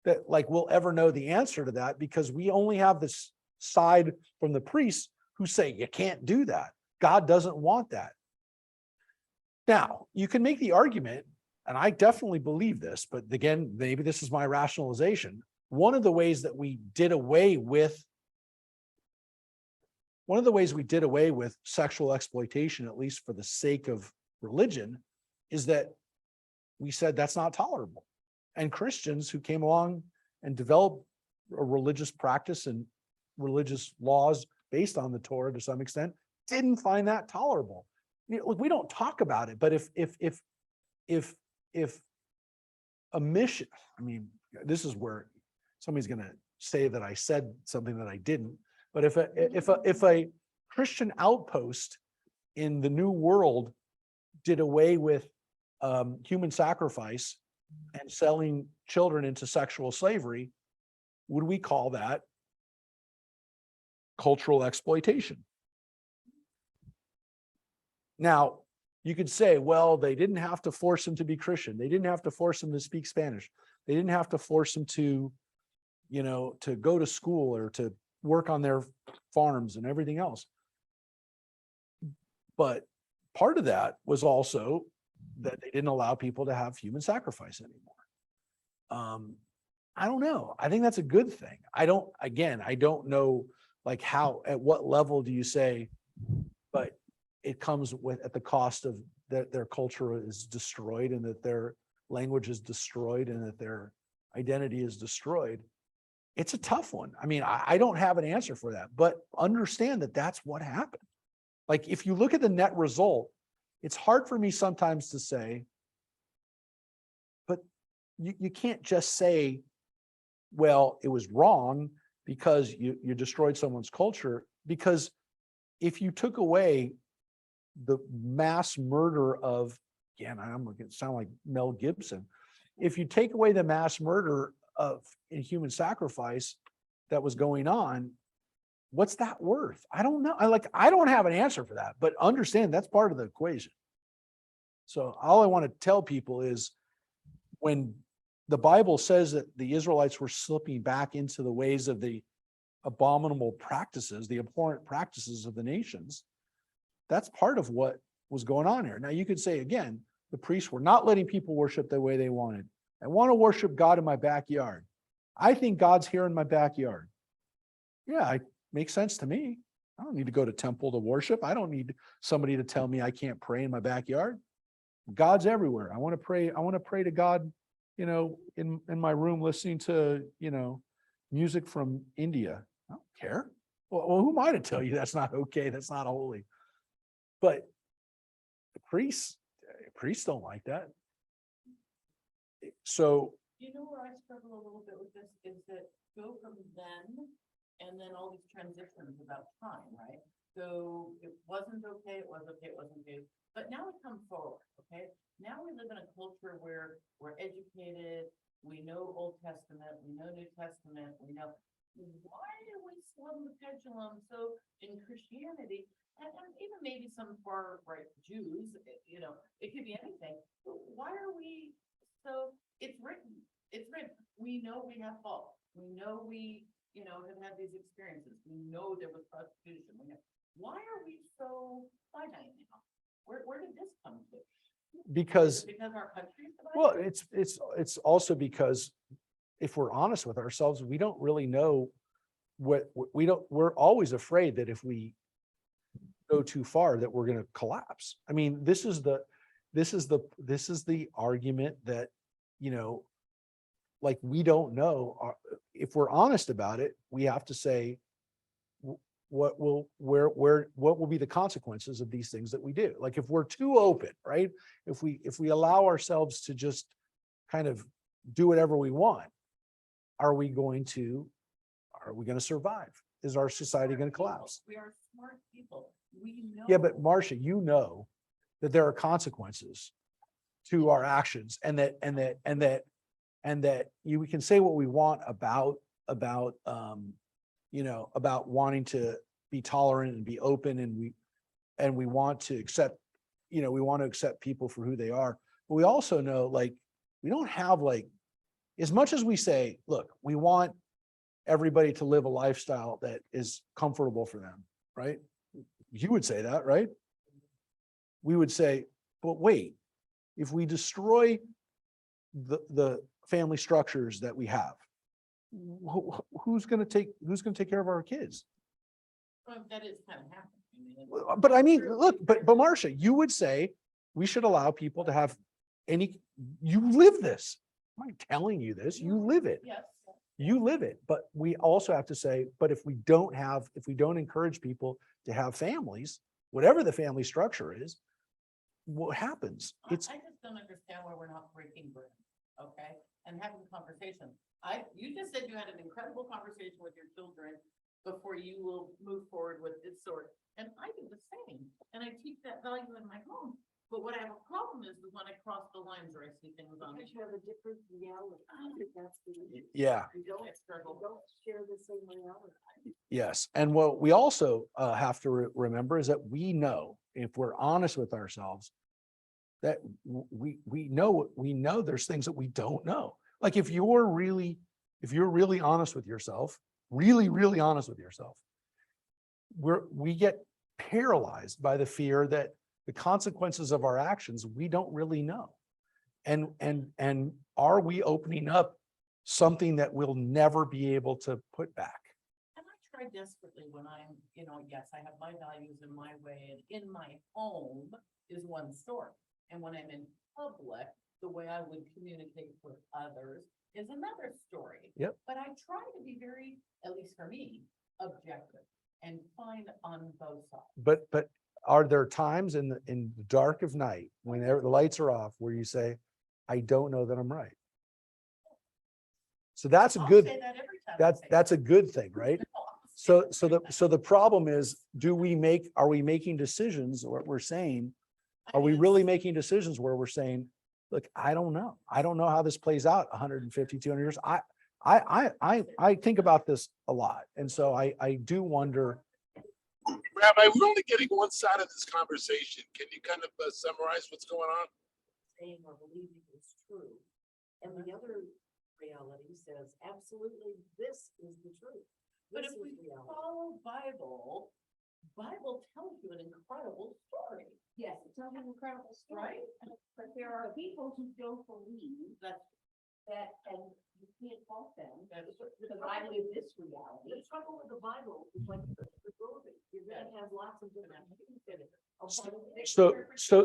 that like we'll ever know the answer to that, because we only have this side from the priests who say you can't do that. God doesn't want that. Now, you can make the argument, and I definitely believe this, but again, maybe this is my rationalization. One of the ways we did away with sexual exploitation, at least for the sake of religion, is that we said that's not tolerable. And Christians who came along and developed a religious practice and religious laws based on the Torah to some extent didn't find that tolerable. Look, we don't talk about it, but if a mission, I mean, this is where somebody's going to say that I said something that I didn't, but if a Christian outpost in the New World did away with human sacrifice and selling children into sexual slavery, would we call that cultural exploitation? Now, you could say, well, they didn't have to force them to be Christian. They didn't have to force them to speak Spanish. They didn't have to force them to, to go to school or to work on their farms and everything else. But part of that was also that they didn't allow people to have human sacrifice anymore. I don't know. I think that's a good thing. I don't know like how, at what level do you say, but it comes at the cost of that their culture is destroyed and that their language is destroyed and that their identity is destroyed. It's a tough one. I mean, I don't have an answer for that, but understand that that's what happened. Like, if you look at the net result, it's hard for me sometimes to say, but you can't just say, well, it was wrong because you destroyed someone's culture. Because if you took away the mass murder of, again, I'm going to sound like Mel Gibson. If you take away the mass murder of human sacrifice that was going on, what's that worth? I don't know. I don't have an answer for that, but understand that's part of the equation. So all I want to tell people is, when the Bible says that the Israelites were slipping back into the ways of the abominable practices, the abhorrent practices of the nations, that's part of what was going on here. Now, you could say, again, the priests were not letting people worship the way they wanted. I want to worship God in my backyard. I think God's here in my backyard. Yeah, it makes sense to me. I don't need to go to temple to worship. I don't need somebody to tell me I can't pray in my backyard. God's everywhere. I want to pray to God, in my room, listening to, music from India. I don't care. Well, who am I to tell you that's not okay? That's not holy. But the priests don't like that. So, Where I struggle a little bit with this is that go from then and then all these transitions about time, right? So it wasn't okay, it was okay, it wasn't okay, but now we come forward, okay? Now we live in a culture where we're educated, we know Old Testament, we know New Testament, we know. Why do we swing the pendulum so in Christianity, and even maybe some far right Jews, you know, it could be anything. But why are we, so it's written, we know we have fault. We know we, you know, have had these experiences. We know there was prostitution. Why are we so finite now? Where did this come to? Because, Because our country is divided? well, it's also because if we're honest with ourselves, we don't really know we're always afraid that if we go too far, that we're going to collapse. I mean, this is the argument that, you know, like, we don't know. If we're honest about it, we have to say, what will be the consequences of these things that we do? Like, if we're too open, right? If we allow ourselves to just kind of do whatever we want, are we going to survive? Is our society going to collapse? We are smart people. We know. Yeah, but Marcia, you know that there are consequences to our actions, and that we can say what we want about you know, about wanting to be tolerant and be open, and we want to accept, you know, we want to accept people for who they are. But we also know, like, we don't have, like, as much as we say, look, we want everybody to live a lifestyle that is comfortable for them, right? You would say that, right? We would say, but wait, if we destroy the family structures that we have, who's going to take care of our kids? Well, that is kind of happening. But I mean, look, but Marcia, you would say we should allow people to have you live this. I'm not telling you this, you live it. Yes. You live it. But we also have to say, but if we don't encourage people to have families, whatever the family structure is, what happens? I just don't understand why we're not breaking bread, okay? And having conversations. You just said you had an incredible conversation with your children before you will move forward with this sort. And I do the same. And I teach that value in my home. But what I have a problem is when I cross the lines or I see things on. Because you have a different reality. I think that's the. Yeah. You don't struggle. You don't share the same reality. Yes. And what we also have to remember is that we know, if we're honest with ourselves, that we know there's things that we don't know. Like, if you're really honest with yourself, really honest with yourself, we get paralyzed by the fear that the consequences of our actions, we don't really know. And are we opening up something that we'll never be able to put back? And I try desperately when I'm, you know, yes, I have my values in my way, and in my home is one story. And when I'm in public, the way I would communicate with others is another story. Yep. But I try to be very, at least for me, objective and find on both sides. But are there times in the dark of night when the lights are off where you say, I don't know that I'm right? So that's a I'll good, say that every time I say that's a good thing, right? No, So the problem is, are we making decisions, or we're saying, are we really making decisions where we're saying, look, I don't know how this plays out 150, 200 years. I think about this a lot. And so I do wonder. Rabbi, we're only getting one side of this conversation. Can you kind of summarize what's going on? Saying or believing is true. And the other reality says, absolutely, this is the truth. But This if is we reality. follow Bible tells you an incredible story, Yes, it's not an incredible story, right? but there are people who don't believe That's, that, and you can't fault them, that's. because I live this reality. The trouble with the Bible It's like the movie, you're gonna have lots of different things in it.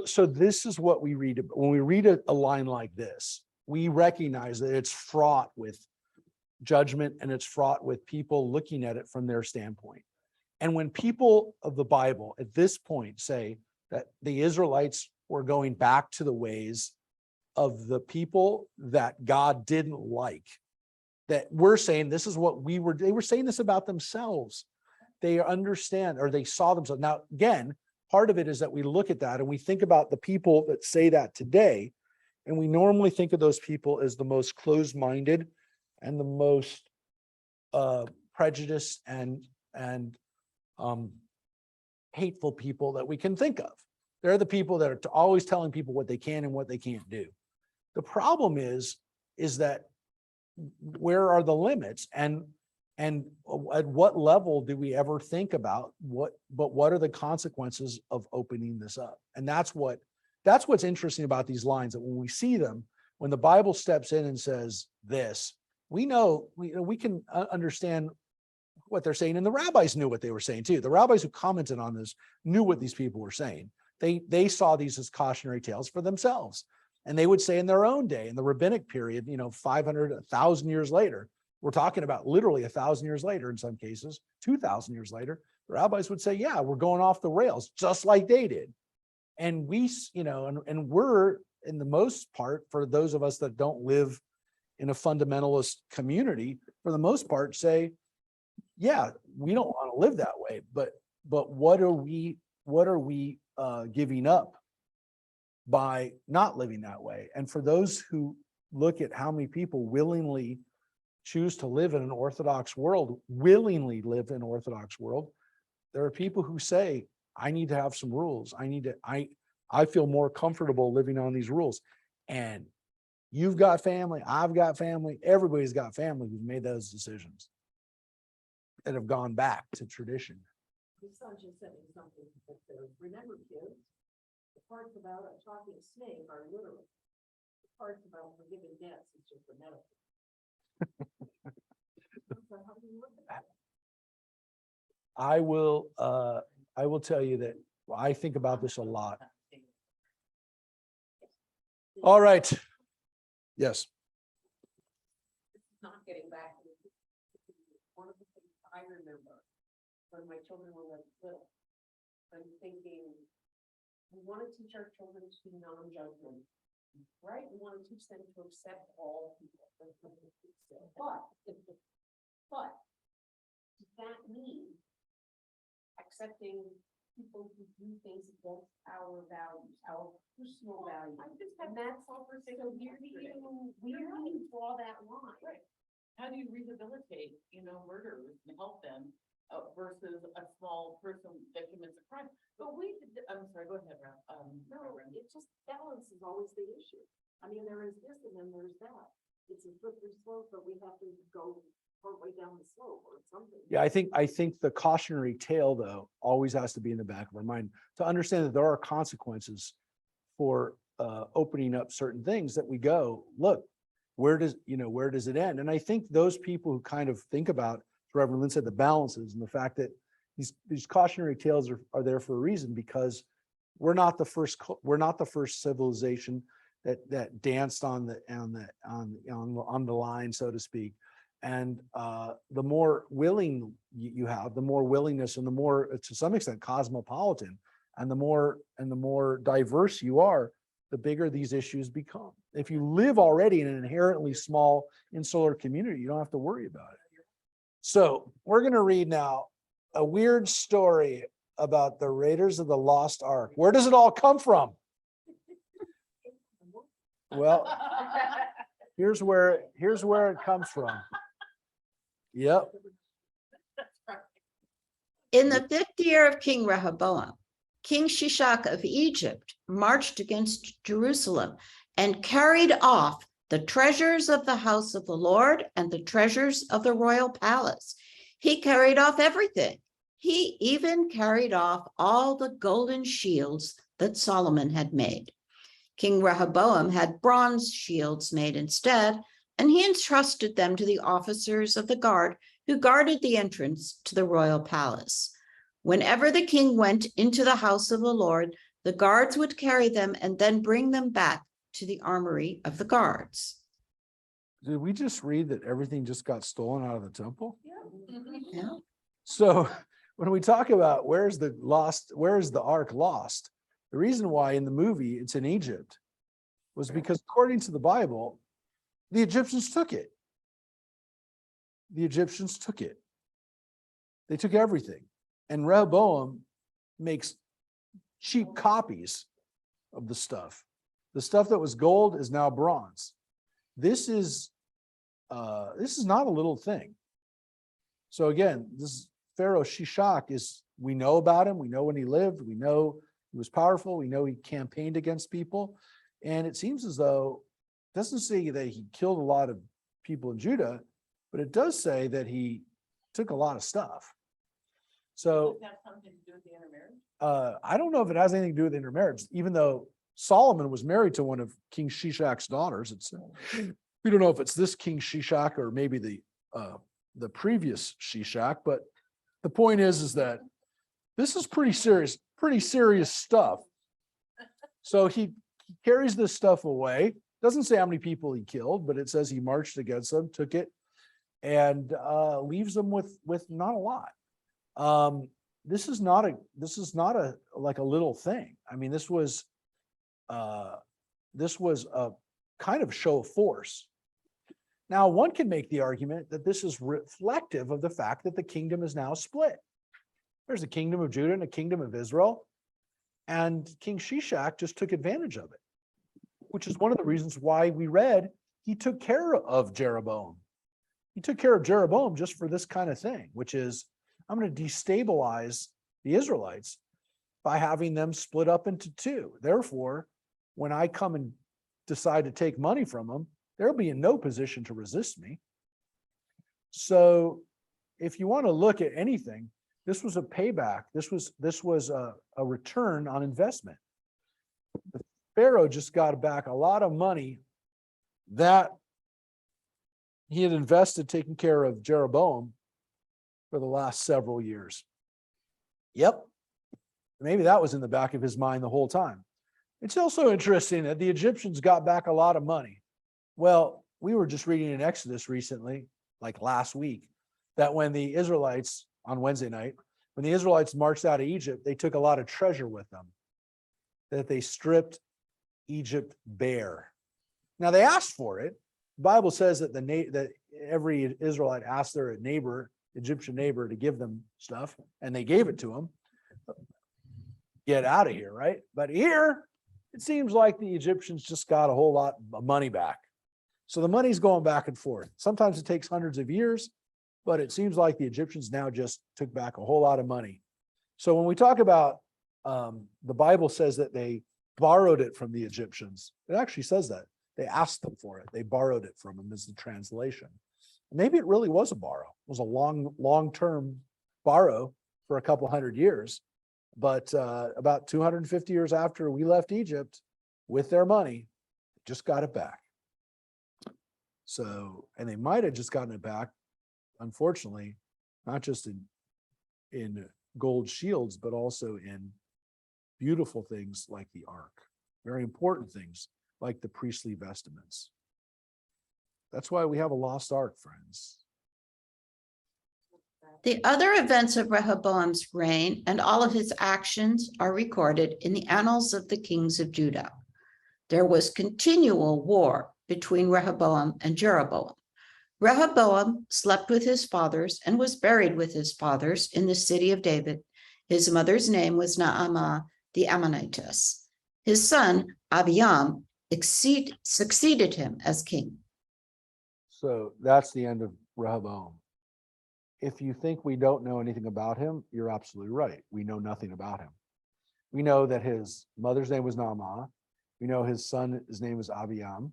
So this is what we read. When we read a line like this, we recognize that it's fraught with judgment, and it's fraught with people looking at it from their standpoint. And when people of the Bible at this point say that the Israelites were going back to the ways of the people that God didn't like, that we're saying this is what they were saying this about themselves. they understand, or they saw themselves. Now, again, part of it is that we look at that and we think about the people that say that today, and we normally think of those people as the most closed-minded and the most prejudiced and hateful people that we can think of. They're the people that are always telling people what they can and what they can't do. The problem is that where are the limits, and at what level do we ever think about what are the consequences of opening this up? And that's what's interesting about these lines, that when we see them, when the Bible steps in and says this, we know we can understand what they're saying. And the rabbis knew what they were saying too. The rabbis who commented on this knew what these people were saying. They saw these as cautionary tales for themselves. And they would say in their own day, in the rabbinic period, 500, 1,000 years later, we're talking about literally 1,000 years later, in some cases, 2,000 years later, the rabbis would say, yeah, we're going off the rails, just like they did. And we, and we're, in the most part, for those of us that don't live in a fundamentalist community, for the most part, say, yeah, we don't want to live that way, but what are we giving up by not living that way? And for those who look at how many people willingly choose to live in an Orthodox world, there are people who say, I need to have some rules. I feel more comfortable living on these rules. And you've got family, I've got family, everybody's got family who's made those decisions that have gone back to tradition. My son just sent me something that says, remember kids, the parts about a talking snake are literal. The parts about forgiving debts is just a metaphor. So how do you look at that? I will tell you that I think about this a lot. All right. Yes. Not getting back to one of the things I remember when my children were little. I'm thinking, we want to teach our children to be non-judgmental, right? We want to teach them to accept all people. But does that mean accepting people who do things against our values, our personal values? And that's so where do you draw that line? Right. How do you rehabilitate, murderers and help them versus a small person that commits a crime? But I'm sorry, go ahead, Ralph. No, it just balance is always the issue. I mean, there is this and then there's that. It's a slippery slope, but we have to go partway down the slope or something. Yeah, I think the cautionary tale, though, always has to be in the back of our mind to understand that there are consequences for opening up certain things, that we go, look, where does it end? And I think those people who kind of think about, as Reverend Lynn said, the balances and the fact that these cautionary tales are there for a reason, because we're not the first civilization that danced on the line, so to speak. And the more willing you have, the more willingness, and the more, to some extent, cosmopolitan, and the more diverse you are, the bigger these issues become. If you live already in an inherently small insular community, you don't have to worry about it. So we're going to read now a weird story about the Raiders of the Lost Ark. Where does it all come from? Well, here's where it comes from. Yep. In the 5th year of King Rehoboam, King Shishak of Egypt marched against Jerusalem and carried off the treasures of the house of the Lord and the treasures of the royal palace. He carried off everything. He even carried off all the golden shields that Solomon had made. King Rehoboam had bronze shields made instead, and he entrusted them to the officers of the guard who guarded the entrance to the royal palace. Whenever the king went into the house of the Lord, the guards would carry them and then bring them back to the armory of the guards. Did we just read that everything just got stolen out of the temple? Yeah. So when we talk about where's the ark lost, the reason why in the movie it's in Egypt was because, according to the Bible, the Egyptians took it. The Egyptians took it. They took everything. And Rehoboam makes cheap copies of the stuff. The stuff that was gold is now bronze. This is not a little thing. So again, this Pharaoh Shishak we know about him. We know when he lived. We know he was powerful. We know he campaigned against people. And it seems as though, it doesn't say that he killed a lot of people in Judah, but it does say that he took a lot of stuff. So Does that have something to do with the intermarriage? I don't know if it has anything to do with intermarriage, even though Solomon was married to one of King Shishak's daughters. We don't know if it's this King Shishak or maybe the previous Shishak, but the point is that this is pretty serious stuff. So he carries this stuff away. Doesn't say how many people he killed, but it says he marched against them, took it, and leaves them with not a lot. This is not a like a little thing. I mean, this was a kind of show of force. Now, one can make the argument that this is reflective of the fact that the kingdom is now split. There's a kingdom of Judah and a kingdom of Israel, and King Shishak just took advantage of it, which is one of the reasons why we read he took care of Jeroboam. He took care of Jeroboam just for this kind of thing, which is, I'm going to destabilize the Israelites by having them split up into two. Therefore, when I come and decide to take money from them, they'll be in no position to resist me. So if you want to look at anything, this was a payback. This was a return on investment. The Pharaoh just got back a lot of money that he had invested taking care of Jeroboam for the last several years. Yep. Maybe that was in the back of his mind the whole time. It's also interesting that the Egyptians got back a lot of money. Well, we were just reading in Exodus recently, like last week, that when the Israelites, on Wednesday night, when the Israelites marched out of Egypt, they took a lot of treasure with them, that they stripped Egypt bare. Now, they asked for it. The Bible says that that every Israelite asked their neighbor, Egyptian neighbor, to give them stuff, and they gave it to them. Get out of here, right? But here, it seems like the Egyptians just got a whole lot of money back. So the money's going back and forth. Sometimes it takes hundreds of years, but it seems like the Egyptians now just took back a whole lot of money. So when we talk about the Bible says that they borrowed it from the Egyptians, it actually says that. They asked them for it. They borrowed it from them, is the translation. Maybe it really was a borrow. It was a long-term borrow for a couple hundred years. But about 250 years after we left Egypt with their money, just got it back. So, and they might have just gotten it back, unfortunately, not just in gold shields, but also in beautiful things like the ark, very important things like the priestly vestments. That's why we have a lost ark, friends. The other events of Rehoboam's reign and all of his actions are recorded in the annals of the kings of Judah. There was continual war between Rehoboam and Jeroboam. Rehoboam slept with his fathers and was buried with his fathers in the city of David. His mother's name was Naamah the Ammonitess. His son Abiam succeeded him as king. So that's the end of Rehoboam. If you think we don't know anything about him, you're absolutely right. We know nothing about him. We know that his mother's name was Naamah. We know his name was Abiam.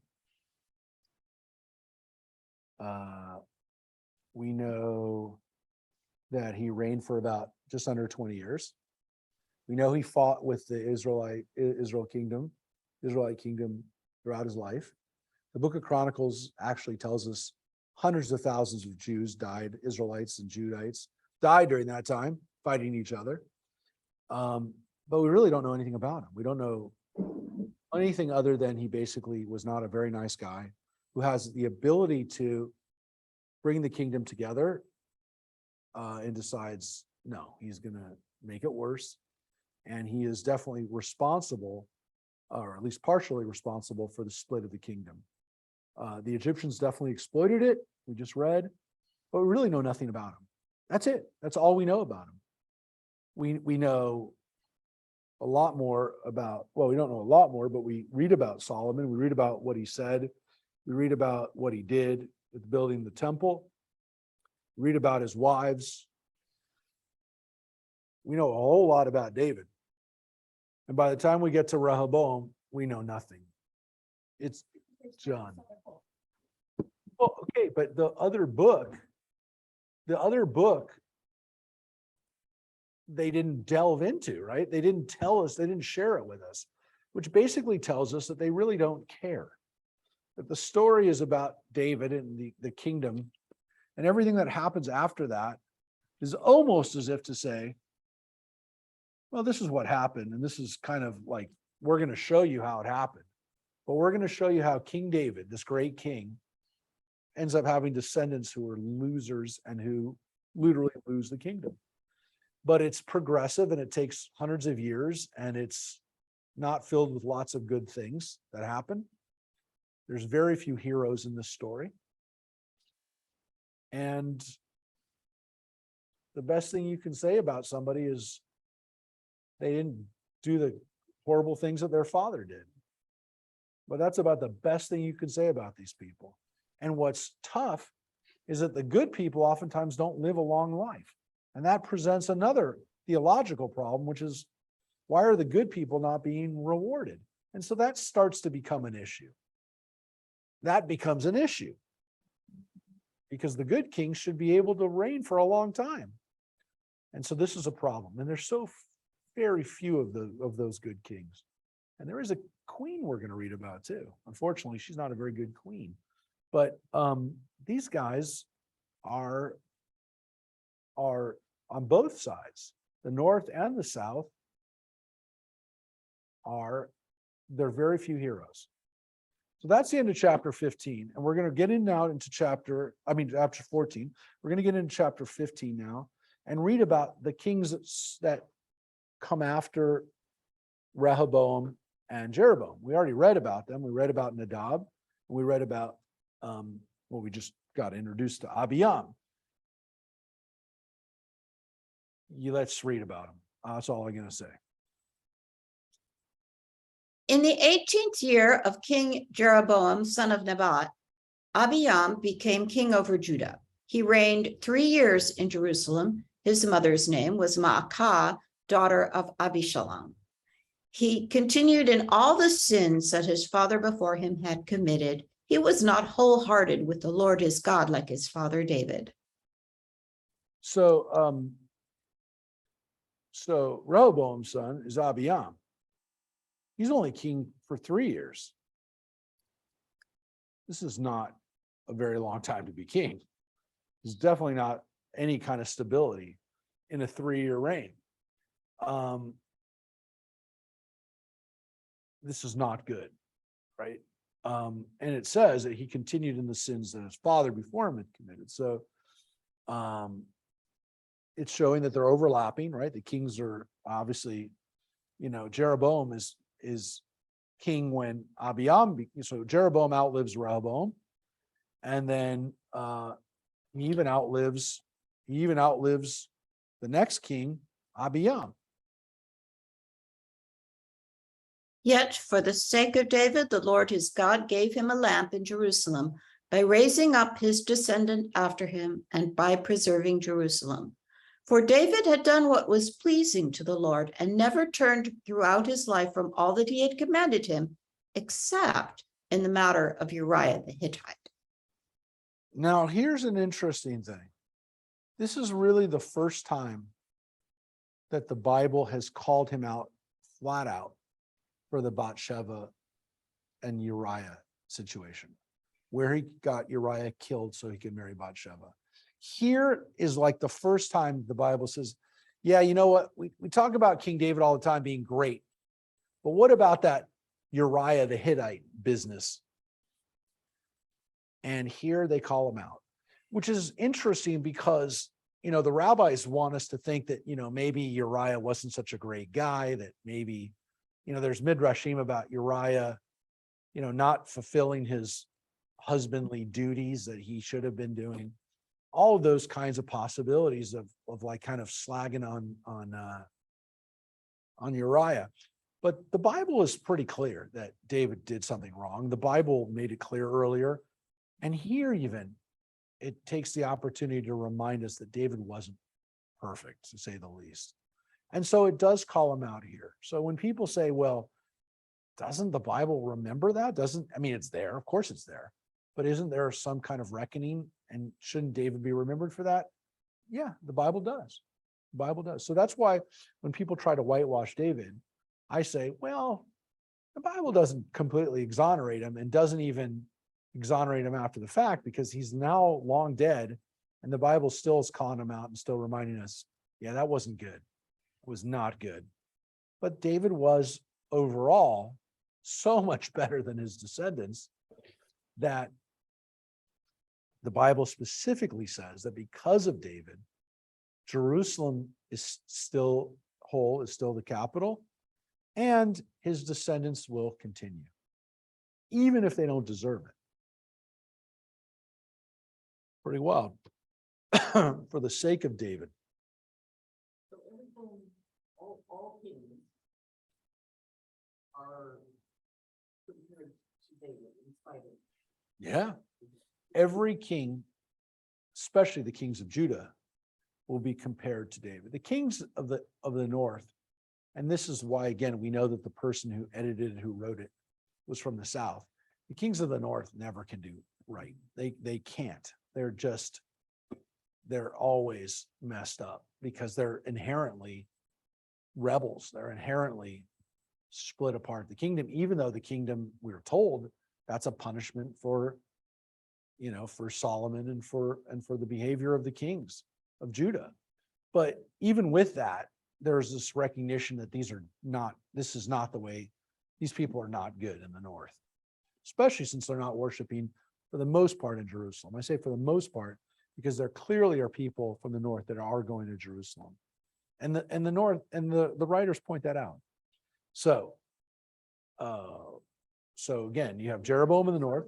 We know that he reigned for about just under 20 years. We know he fought with the Israelite kingdom throughout his life. The book of Chronicles actually tells us hundreds of thousands of Jews died, Israelites and Judites died during that time, fighting each other. But we really don't know anything about him. We don't know anything other than he basically was not a very nice guy who has the ability to bring the kingdom together and decides, no, he's going to make it worse. And he is definitely responsible, or at least partially responsible, for the split of the kingdom. The Egyptians definitely exploited it, we just read, but we really know nothing about him. That's it. That's all we know about him. We know a lot more about, well, we don't know a lot more, but we read about Solomon. We read about what he said. We read about what he did with building the temple. We read about his wives. We know a whole lot about David. And by the time we get to Rehoboam, we know nothing. It's John. Well, okay, but the other book, they didn't delve into, right? They didn't tell us, they didn't share it with us, which basically tells us that they really don't care. That the story is about David and the kingdom, and everything that happens after that is almost as if to say, well, this is what happened, and this is kind of like, we're going to show you how it happened. But we're going to show you how King David, this great king, ends up having descendants who are losers and who literally lose the kingdom. But it's progressive and it takes hundreds of years, and it's not filled with lots of good things that happen. There's very few heroes in this story. And the best thing you can say about somebody is they didn't do the horrible things that their father did. But that's about the best thing you can say about these people. And what's tough is that the good people oftentimes don't live a long life. And that presents another theological problem, which is, why are the good people not being rewarded? And so that starts to become an issue. That becomes an issue. Because the good kings should be able to reign for a long time. And so this is a problem. And there's so very few of those good kings. And there is a queen we're going to read about too. Unfortunately, she's not a very good queen. But these guys are on both sides, the north and the south, they're very few heroes. So that's the end of chapter 15. And we're going to get in now into chapter 14. We're going to get into chapter 15 now and read about the kings that come after Rehoboam and Jeroboam. We already read about them. We read about Nadab. And we read about, we just got introduced to Abiam. Let's read about them. That's all I'm going to say. In the 18th year of King Jeroboam, son of Nebat, Abiam became king over Judah. He reigned 3 years in Jerusalem. His mother's name was Maacah, daughter of Abishalom. He continued in all the sins that his father before him had committed. He was not wholehearted with the Lord his God like his father David. So Rehoboam's son is Abiam. He's only king for 3 years. This is not a very long time to be king. There's definitely not any kind of stability in a 3-year reign. This is not good, right? And it says that he continued in the sins that his father before him had committed. So it's showing that they're overlapping, right? The kings are obviously, Jeroboam is king when Abiam, so Jeroboam outlives Rehoboam, and then he even outlives the next king, Abiam. Yet for the sake of David, the Lord his God gave him a lamp in Jerusalem by raising up his descendant after him and by preserving Jerusalem. For David had done what was pleasing to the Lord and never turned throughout his life from all that he had commanded him, except in the matter of Uriah the Hittite. Now, here's an interesting thing. This is really the first time that the Bible has called him out flat out for the Bathsheba and Uriah situation, where he got Uriah killed so he could marry Bathsheba. Here is like the first time the Bible says, yeah, you know what? We talk about King David all the time being great, but what about that Uriah the Hittite business? And here they call him out, which is interesting because, the rabbis want us to think that, maybe Uriah wasn't such a great guy, that maybe, there's midrashim about Uriah, not fulfilling his husbandly duties that he should have been doing. all of those kinds of possibilities of like kind of slagging on Uriah. But the Bible is pretty clear that David did something wrong. The Bible made it clear earlier. And here even, it takes the opportunity to remind us that David wasn't perfect, to say the least. And so it does call him out here. So when people say, well, doesn't the Bible remember that? I mean, it's there, of course it's there, but isn't there some kind of reckoning? And shouldn't David be remembered for that? Yeah, the Bible does. The Bible does. So that's why when people try to whitewash David, I say, well, the Bible doesn't completely exonerate him and doesn't even exonerate him after the fact, because he's now long dead and the Bible still is calling him out and still reminding us, yeah, that wasn't good. It was not good. But David was overall so much better than his descendants that the Bible specifically says that because of David, Jerusalem is still whole, is still the capital, and his descendants will continue, even if they don't deserve it. Pretty wild. For the sake of David. So everything, all kings are compared to David in spite of. Yeah. Every king, especially the kings of Judah, will be compared to David. The kings of the north, and this is why, again, we know that the person who edited it, who wrote it, was from the south. The kings of the north never can do right. They can't. They're always messed up because they're inherently rebels. They're inherently split apart. The kingdom, even though the kingdom, we're told, that's a punishment for, for Solomon and for the behavior of the kings of Judah. But even with that, there's this recognition that this is not the way, these people are not good in the north, especially since they're not worshiping for the most part in Jerusalem. I say for the most part, because there clearly are people from the north that are going to Jerusalem. And the north, and the writers point that out. So again, you have Jeroboam in the north.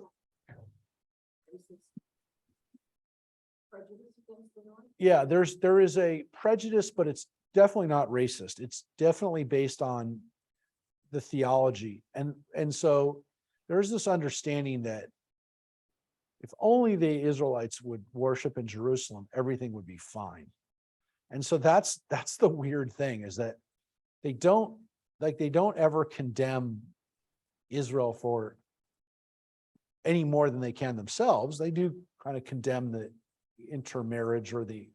Prejudice against the North? Yeah, there is a prejudice, but it's definitely not racist. It's definitely based on the theology. And so there's this understanding that if only the Israelites would worship in Jerusalem, everything would be fine. And so that's the weird thing, is that they don't ever condemn Israel for any more than they can themselves. They do kind of condemn the intermarriage or the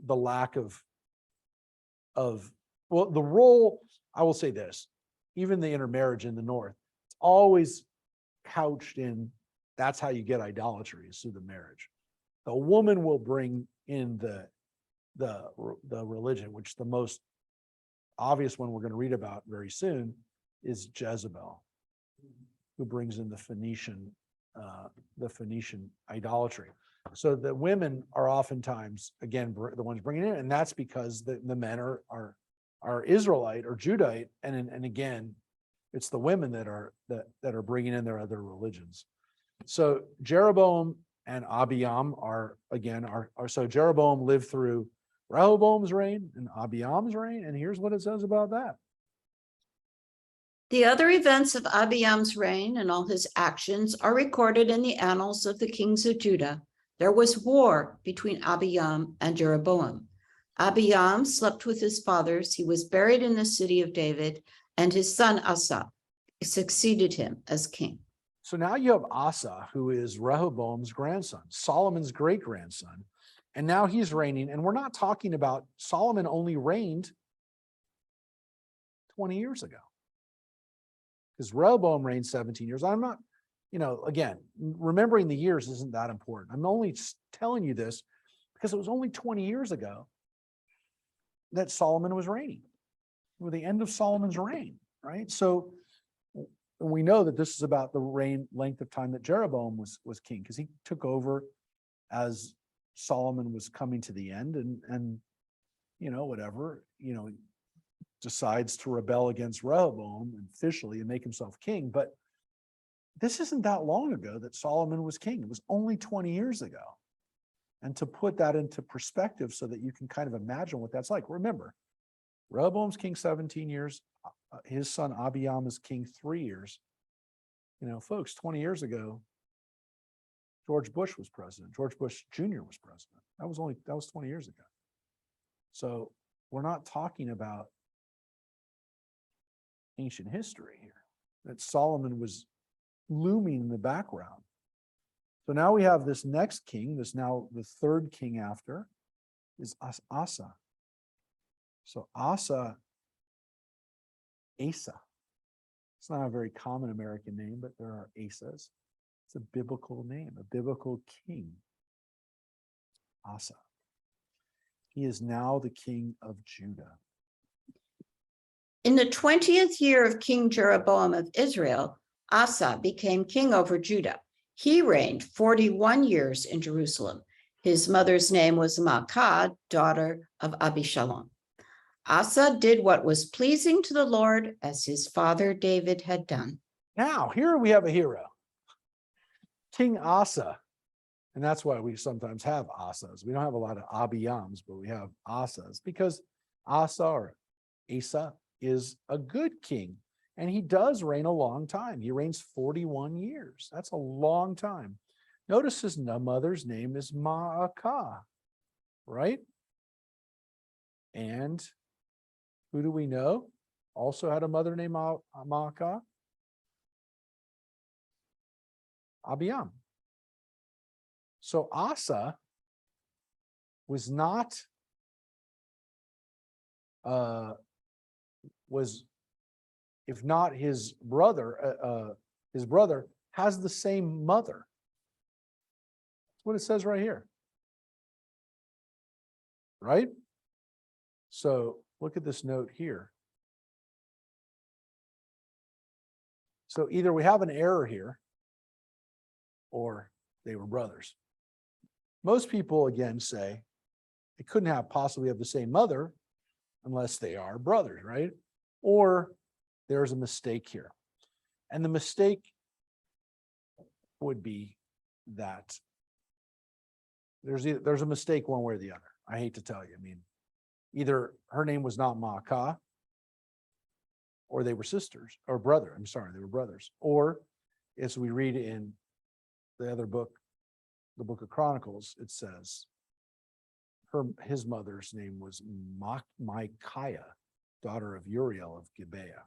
lack of the role. I will say this, even the intermarriage in the north, it's always couched in, that's how you get idolatry, is through the marriage. The woman will bring in the religion, which the most obvious one we're going to read about very soon is Jezebel, who brings in the Phoenician idolatry. So the women are oftentimes, again, the ones bringing it in, and that's because the men are Israelite or Judite, and again, it's the women that are bringing in their other religions. So Jeroboam and Abiam are so Jeroboam lived through Rehoboam's reign and Abiam's reign, and here's what it says about that. The other events of Abiam's reign and all his actions are recorded in the annals of the kings of Judah. There was war between Abiam and Jeroboam. Abiam slept with his fathers. He was buried in the city of David, and his son Asa succeeded him as king. So now you have Asa, who is Rehoboam's grandson, Solomon's great-grandson, and now he's reigning. And we're not talking about Solomon only reigned 20 years ago, because Rehoboam reigned 17 years. I'm not, again, remembering the years isn't that important. I'm only telling you this because it was only 20 years ago that Solomon was reigning, with the end of Solomon's reign, right? So we know that this is about the length of time that Jeroboam was king, because he took over as Solomon was coming to the end, and decides to rebel against Rehoboam officially and make himself king. But this isn't that long ago that Solomon was king. It was only 20 years ago. And to put that into perspective so that you can kind of imagine what that's like. Remember, Rehoboam's king 17 years. His son Abiyam is king 3 years. You know, folks, 20 years ago, George Bush was president. George Bush Jr. was president. That was 20 years ago. So we're not talking about ancient history here, that Solomon was looming in the background. So now we have this next king, this now the third king after, is Asa. So Asa, Asa. It's not a very common American name, but there are Asas. It's a biblical name, a biblical king. Asa. He is now the king of Judah. In the 20th year of King Jeroboam of Israel, Asa became king over Judah. He reigned 41 years in Jerusalem. His mother's name was Maacah, daughter of Abishalom. Asa did what was pleasing to the Lord, as his father David had done. Now, here we have a hero, King Asa. And that's why we sometimes have Asas. We don't have a lot of Abiyams, but we have Asas because Asa or Asa is a good king. And he does reign a long time. He reigns 41 years. That's a long time. Notice his mother's name is Maacah, right? And who do we know also had a mother named Maacah? Abiyam. So Asa was not, if not his brother has the same mother. That's what it says right here. Right? So look at this note here. So either we have an error here or they were brothers. Most people again say they couldn't have possibly have the same mother unless they are brothers, right? Or there's a mistake here. And the mistake would be that there's a mistake one way or the other. I hate to tell you. I mean, either her name was not Maacah, or they were sisters, or brother. I'm sorry, they were brothers. Or as we read in the other book, the book of Chronicles, it says his mother's name was Micaiah, daughter of Uriel of Gibeah.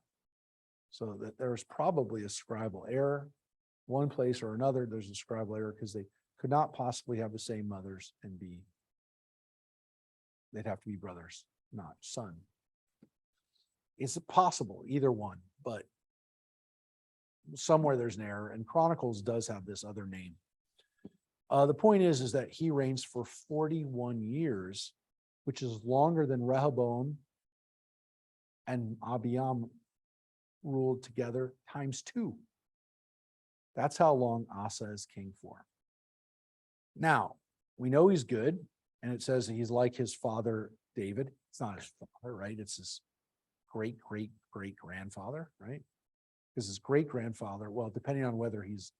So that there's probably a scribal error. One place or another, there's a scribal error because they could not possibly have the same mothers and they'd have to be brothers, not son. Is it possible? Either one, but somewhere there's an error, and Chronicles does have this other name. The point is that he reigns for 41 years, which is longer than Rehoboam and Abiyam ruled together ×2. That's how long Asa is king for. Now, we know he's good, and it says he's like his father David. It's not his father, right? It's his great-great-great-grandfather, right? Because his great-grandfather, well, depending on whether he's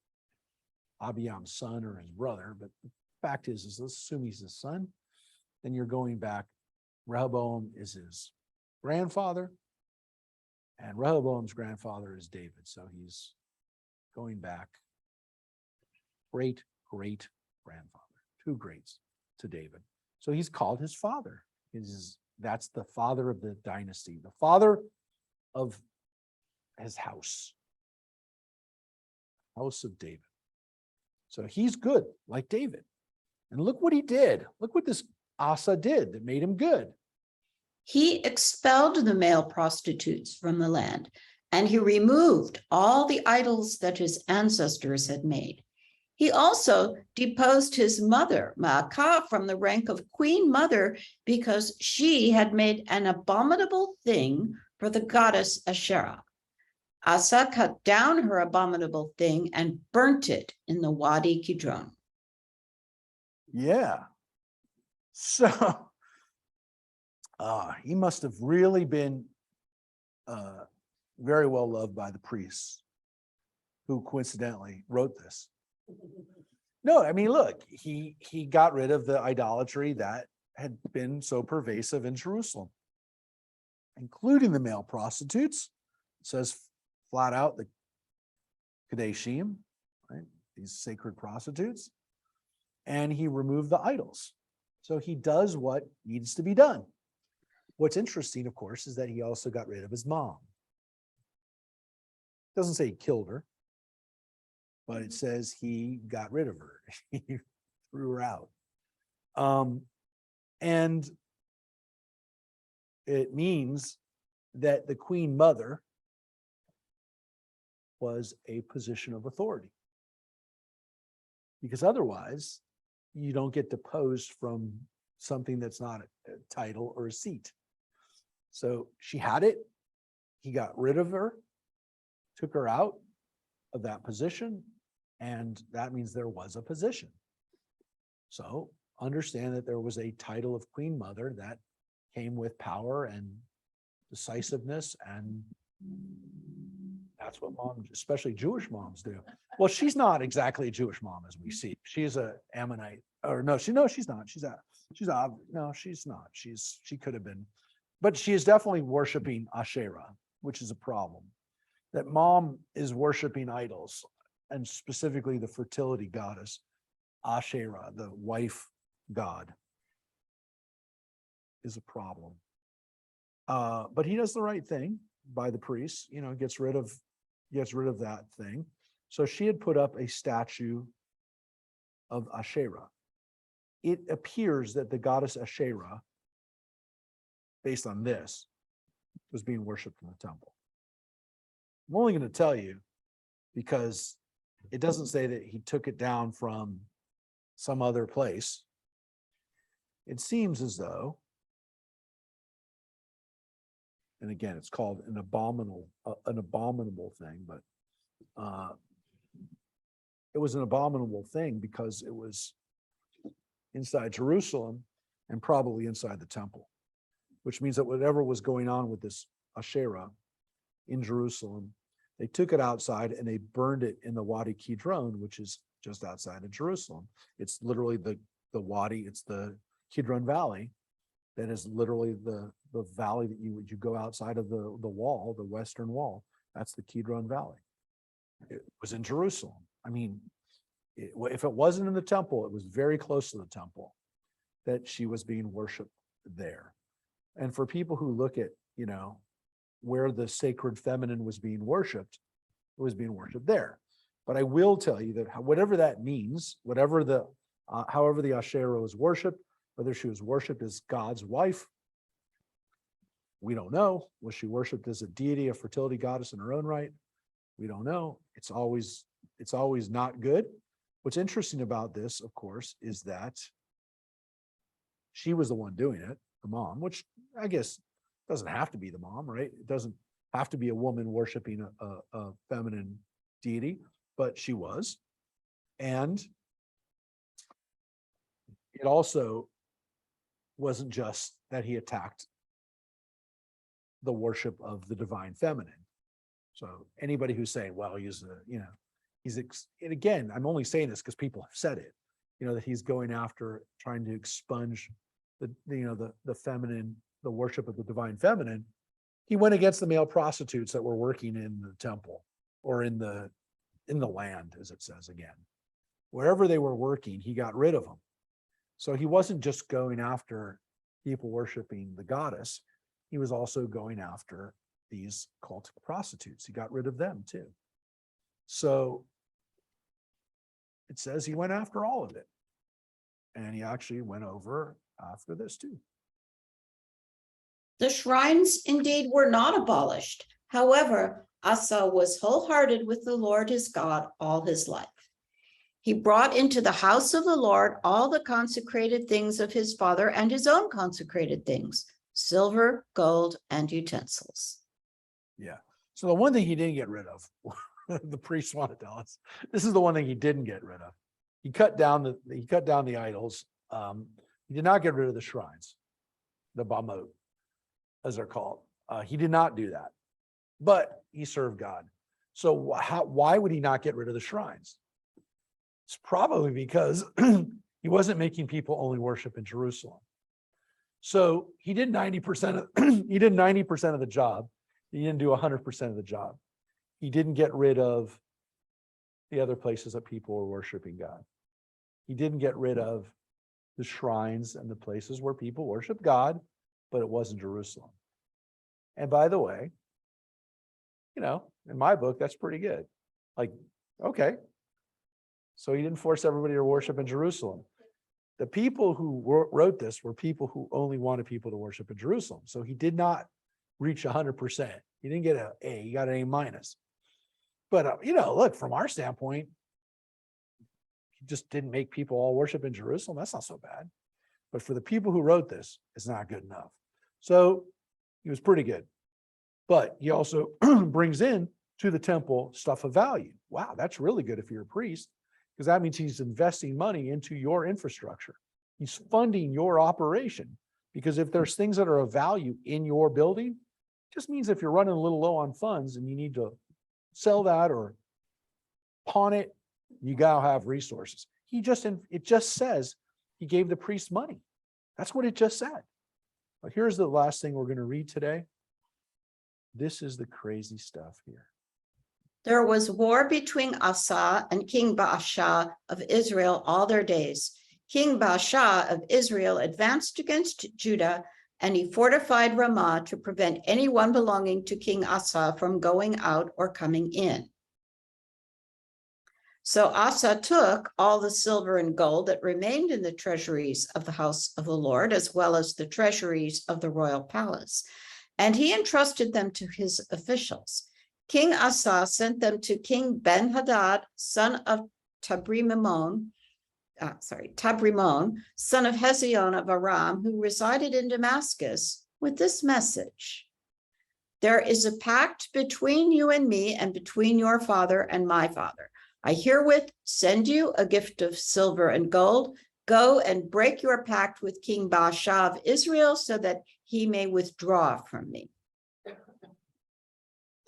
Abiyam's son or his brother, but the fact is let's assume he's his son, then you're going back. Rehoboam is his grandfather, and Rehoboam's grandfather is David. So he's going back great-great-grandfather, 2 greats to David. So he's called his father. That's the father of the dynasty, the father of his house of David. So he's good, like David. And look what he did. Look what this Asa did that made him good. He expelled the male prostitutes from the land, and he removed all the idols that his ancestors had made. He also deposed his mother, Maacah, from the rank of queen mother because she had made an abominable thing for the goddess Asherah. Asa cut down her abominable thing and burnt it in the Wadi Kidron. Yeah. So he must have really been very well loved by the priests who coincidentally wrote this. No, I mean, look, he got rid of the idolatry that had been so pervasive in Jerusalem, including the male prostitutes. It says flat out the Kadeshim, right? These sacred prostitutes. And he removed the idols. So he does what needs to be done. What's interesting, of course, is that he also got rid of his mom. Doesn't say he killed her, but it says he got rid of her. He threw her out. And it means that the queen mother was a position of authority. Because otherwise, you don't get deposed from something that's not a title or a seat. So she had it. He got rid of her, took her out of that position, and that means there was a position. So understand that there was a title of Queen Mother that came with power and decisiveness, and that's what moms, especially Jewish moms, do. Well, she's not exactly a Jewish mom as we see. She's a Ammonite, or no, she's not. She could have been, but she is definitely worshiping Asherah, which is a problem. That mom is worshiping idols, and specifically the fertility goddess Asherah, the wife god, is a problem. But he does the right thing by the priests, gets rid of that thing. So she had put up a statue of Asherah. It appears that the goddess Asherah, based on this, was being worshipped in the temple. I'm only going to tell you because it doesn't say that he took it down from some other place. It seems as though, and again, it's called an abominable thing, but it was an abominable thing because it was inside Jerusalem and probably inside the temple, which means that whatever was going on with this Asherah in Jerusalem, they took it outside and they burned it in the Wadi Kidron, which is just outside of Jerusalem. It's literally the Wadi, it's the Kidron Valley. That is literally the valley that you go outside of the wall, the western wall. That's the Kidron Valley. It was in Jerusalem. I mean, if it wasn't in the temple, it was very close to the temple that she was being worshipped there. And for people who look at, where the sacred feminine was being worshipped, it was being worshipped there. But I will tell you that whatever that means, however the Asherah was worshipped, whether she was worshipped as God's wife, we don't know. Was she worshipped as a deity, a fertility goddess in her own right? We don't know. It's always not good. What's interesting about this, of course, is that she was the one doing it, the mom, which I guess doesn't have to be the mom, right? It doesn't have to be a woman worshiping a feminine deity, but she was. And it also wasn't just that he attacked the worship of the divine feminine. So anybody who's saying, well, and again, I'm only saying this because people have said it, that he's going after trying to expunge the feminine, the worship of the divine feminine. He went against the male prostitutes that were working in the temple or in the land, as it says again. Wherever they were working, he got rid of them. So he wasn't just going after people worshiping the goddess. He was also going after these cultic prostitutes. He got rid of them too. So it says he went after all of it. And he actually went over after this too. The shrines indeed were not abolished. However, Asa was wholehearted with the Lord his God all his life. He brought into the house of the Lord all the consecrated things of his father and his own consecrated things, silver, gold, and utensils. Yeah. So the one thing he didn't get rid of, the priests want to tell us, this is the one thing he didn't get rid of. He cut down the idols. He did not get rid of the shrines, the bamot, as they're called. He did not do that, but he served God. So why would he not get rid of the shrines? It's probably because he wasn't making people only worship in Jerusalem. So he did 90% of he did 90% of the job. He didn't do 100% of the job. He didn't get rid of the other places that people were worshiping God. He didn't get rid of the shrines and the places where people worship God, but it wasn't Jerusalem. And by the way, in my book, that's pretty good. Like, okay. So he didn't force everybody to worship in Jerusalem. The people who wrote this were people who only wanted people to worship in Jerusalem. So he did not reach 100%. He didn't get an A, he got an A minus. But, look, from our standpoint, he just didn't make people all worship in Jerusalem. That's not so bad. But for the people who wrote this, it's not good enough. So he was pretty good. But he also brings in to the temple stuff of value. Wow, that's really good if you're a priest, because that means he's investing money into your infrastructure. He's funding your operation, because if there's things that are of value in your building, it just means if you're running a little low on funds and you need to sell that or pawn it, you gotta have resources. It just says he gave the priest money. That's what it just said. But here's the last thing we're going to read today. This is the crazy stuff here. There was war between Asa and King Baasha of Israel all their days. King Baasha of Israel advanced against Judah, and he fortified Ramah to prevent anyone belonging to King Asa from going out or coming in. So Asa took all the silver and gold that remained in the treasuries of the house of the Lord, as well as the treasuries of the royal palace, and he entrusted them to his officials. King Asa sent them to King Ben-Hadad, son of Tabrimon, son of Hezion of Aram, who resided in Damascus, with this message: there is a pact between you and me and between your father and my father. I herewith send you a gift of silver and gold. Go and break your pact with King Baasha of Israel so that he may withdraw from me.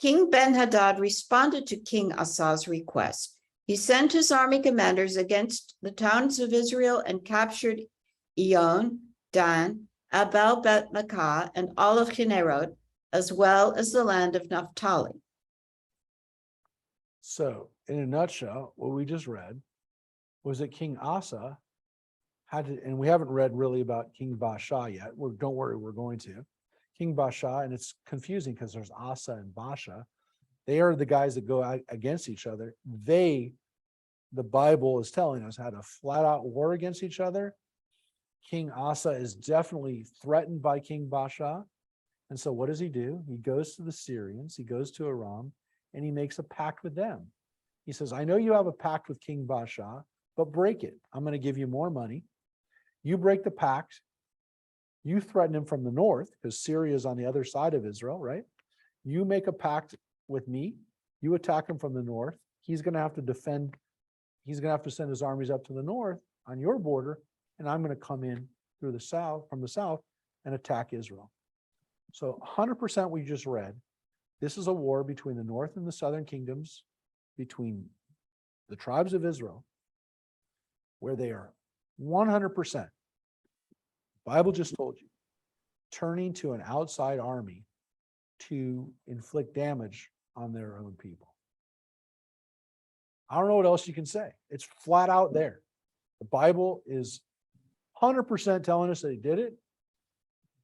King Ben-Hadad responded to King Asa's request. He sent his army commanders against the towns of Israel and captured Ion, Dan, Abel Beth-Makkah, and all of Kinnerot, as well as the land of Naphtali. So, in a nutshell, what we just read was that King Asa had to, and we haven't read really about King Baasha yet. Don't worry, we're going to. King Baasha, and it's confusing because there's Asa and Baasha. They are the guys that go out against each other. The Bible is telling us, had a flat out war against each other. King Asa is definitely threatened by King Baasha. And so what does he do? He goes to the Syrians, he goes to Aram, and he makes a pact with them. He says, I know you have a pact with King Baasha, but break it. I'm going to give you more money. You break the pact. You threaten him from the north, because Syria is on the other side of Israel, right? You make a pact with me. You attack him from the north. He's going to have to defend. He's going to have to send his armies up to the north on your border, and I'm going to come in through the south, from the south, and attack Israel. So 100% we just read. This is a war between the north and the southern kingdoms, between the tribes of Israel, where they are 100%. Bible just told you, turning to an outside army to inflict damage on their own people. I don't know what else you can say. It's flat out there. The Bible is 100% telling us that he did it.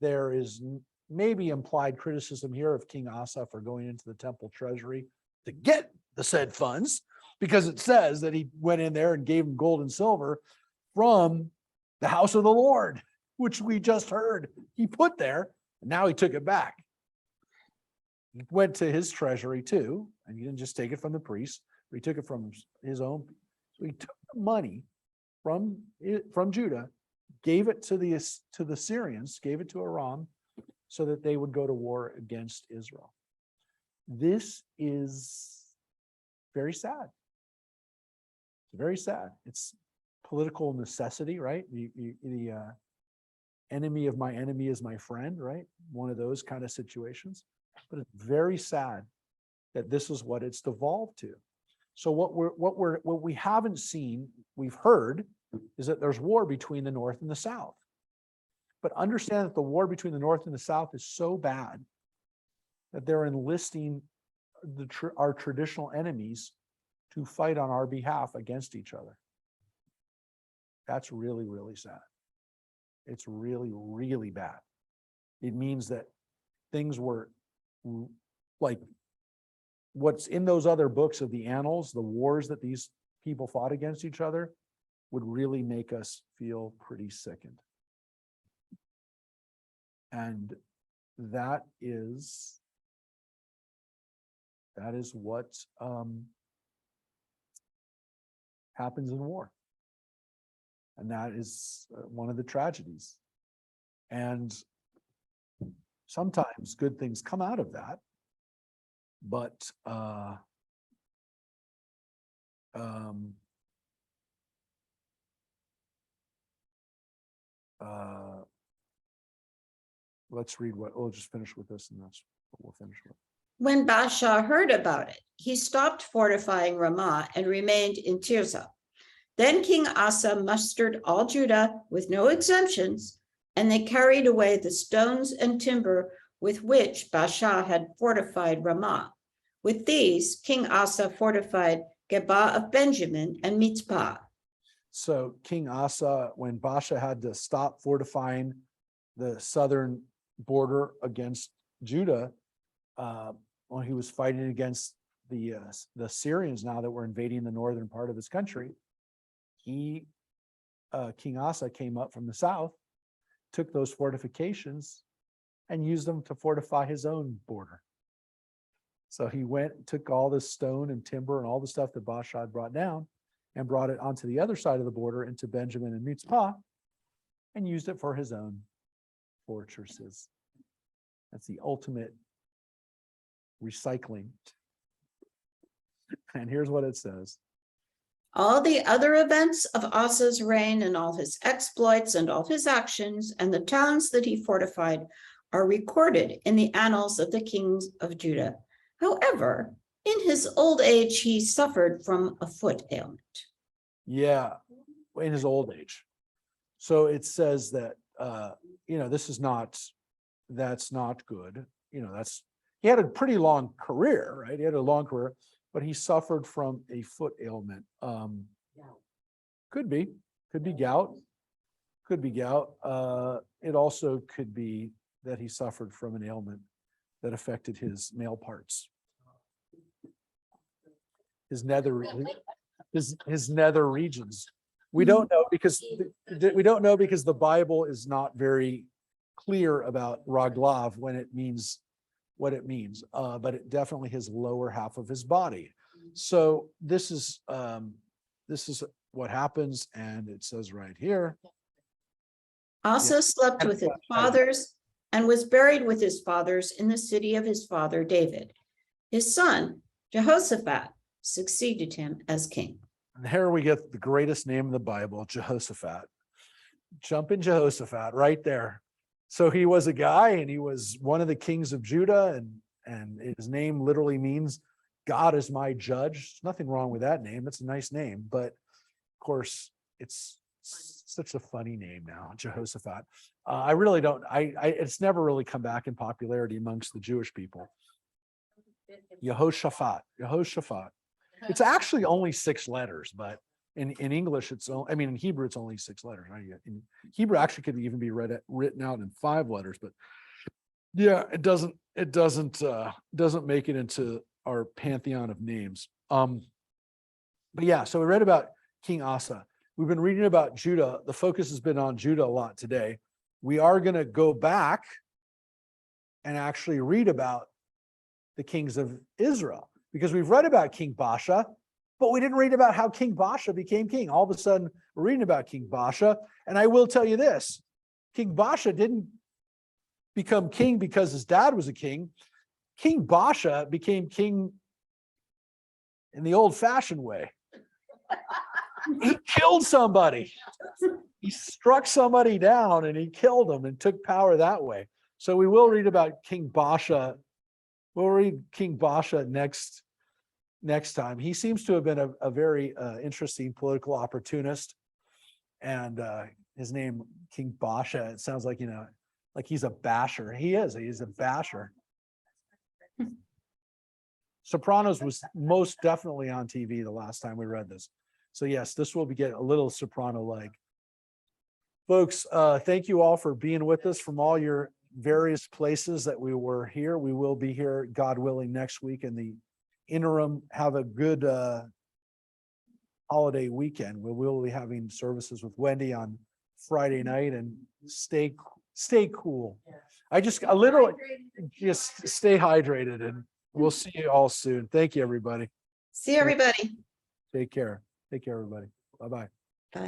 There is maybe implied criticism here of King Asa for going into the temple treasury to get the said funds, because it says that he went in there and gave him gold and silver from the house of the Lord, which we just heard he put there, and now he took it back. He went to his treasury too, and he didn't just take it from the priest, but he took it from his own. So he took the money from Judah, gave it to the Syrians, gave it to Aram, so that they would go to war against Israel. This is very sad. It's very sad. It's political necessity, right? The enemy of my enemy is my friend, right? One of those kind of situations. But it's very sad that this is what it's devolved to. So what we haven't seen, we've heard, is that there's war between the North and the South. But understand that the war between the North and the South is so bad that they're enlisting our traditional enemies to fight on our behalf against each other. That's really, really sad. It's really, really bad. It means that things were like what's in those other books of the annals, the wars that these people fought against each other, would really make us feel pretty sickened. And that is what happens in war. And that is one of the tragedies. And sometimes good things come out of that, but let's read we'll just finish with this, and that's what we'll finish with. When Baasha heard about it, he stopped fortifying Ramah and remained in Tirzah. Then King Asa mustered all Judah with no exemptions, and they carried away the stones and timber with which Baasha had fortified Ramah. With these, King Asa fortified Geba of Benjamin and Mitzpah. So King Asa, when Baasha had to stop fortifying the southern border against Judah, when he was fighting against the Syrians now that were invading the northern part of his country, King Asa came up from the south, took those fortifications and used them to fortify his own border. So he went, took all this stone and timber and all the stuff that Baasha had brought down and brought it onto the other side of the border into Benjamin and Mitzpah and used it for his own fortresses. That's the ultimate recycling. And here's what it says. All the other events of Asa's reign and all his exploits and all his actions and the towns that he fortified are recorded in the annals of the kings of Judah. However, in his old age, he suffered from a foot ailment. Yeah, in his old age. So it says that, that's not good. He had a pretty long career, right? He had a long career, but he suffered from a foot ailment. Could be gout. Could be gout. It also could be that he suffered from an ailment that affected his male parts. His nether regions. We don't know because the Bible is not very clear about Raglav when it means what it means, but it definitely his lower half of his body. So this is what happens, and it says right here. Asa slept with his fathers and was buried with his fathers in the city of his father David. His son Jehoshaphat succeeded him as king. And here we get the greatest name in the Bible, Jehoshaphat. Jumping Jehoshaphat right there. So he was a guy, and he was one of the kings of Judah, and his name literally means God is my judge. There's nothing wrong with that name. It's a nice name, but of course it's such a funny name now, Jehoshaphat. I really don't. It's never really come back in popularity amongst the Jewish people. Yehoshaphat. It's actually only 6 letters, but in English, in Hebrew, it's only 6 letters. Right? In Hebrew, actually could even be written out in 5 letters, but yeah, it doesn't make it into our pantheon of names. But yeah, so we read about King Asa. We've been reading about Judah. The focus has been on Judah a lot today. We are going to go back and actually read about the kings of Israel, because we've read about King Baasha, but we didn't read about how King Baasha became king. All of a sudden, we're reading about King Baasha, and I will tell you this: King Baasha didn't become king because his dad was a king. King Baasha became king in the old-fashioned way. He killed somebody. He struck somebody down and he killed them and took power that way. So we will read about King Baasha. We'll read King Baasha next next time. He seems to have been a very interesting political opportunist. And his name, King Basha, it sounds like, like he's a basher. He's a basher. Sopranos was most definitely on TV the last time we read this. So yes, this will get a little Soprano-like. Folks, thank you all for being with us from all your various places that we were here. We will be here, God willing, next week. In the interim, have a good holiday weekend. We will be having services with Wendy on Friday night, and stay cool. I just a little just stay hydrated, and we'll see you all soon. Thank you, everybody. See everybody. Take care. Take care, everybody. Bye-bye.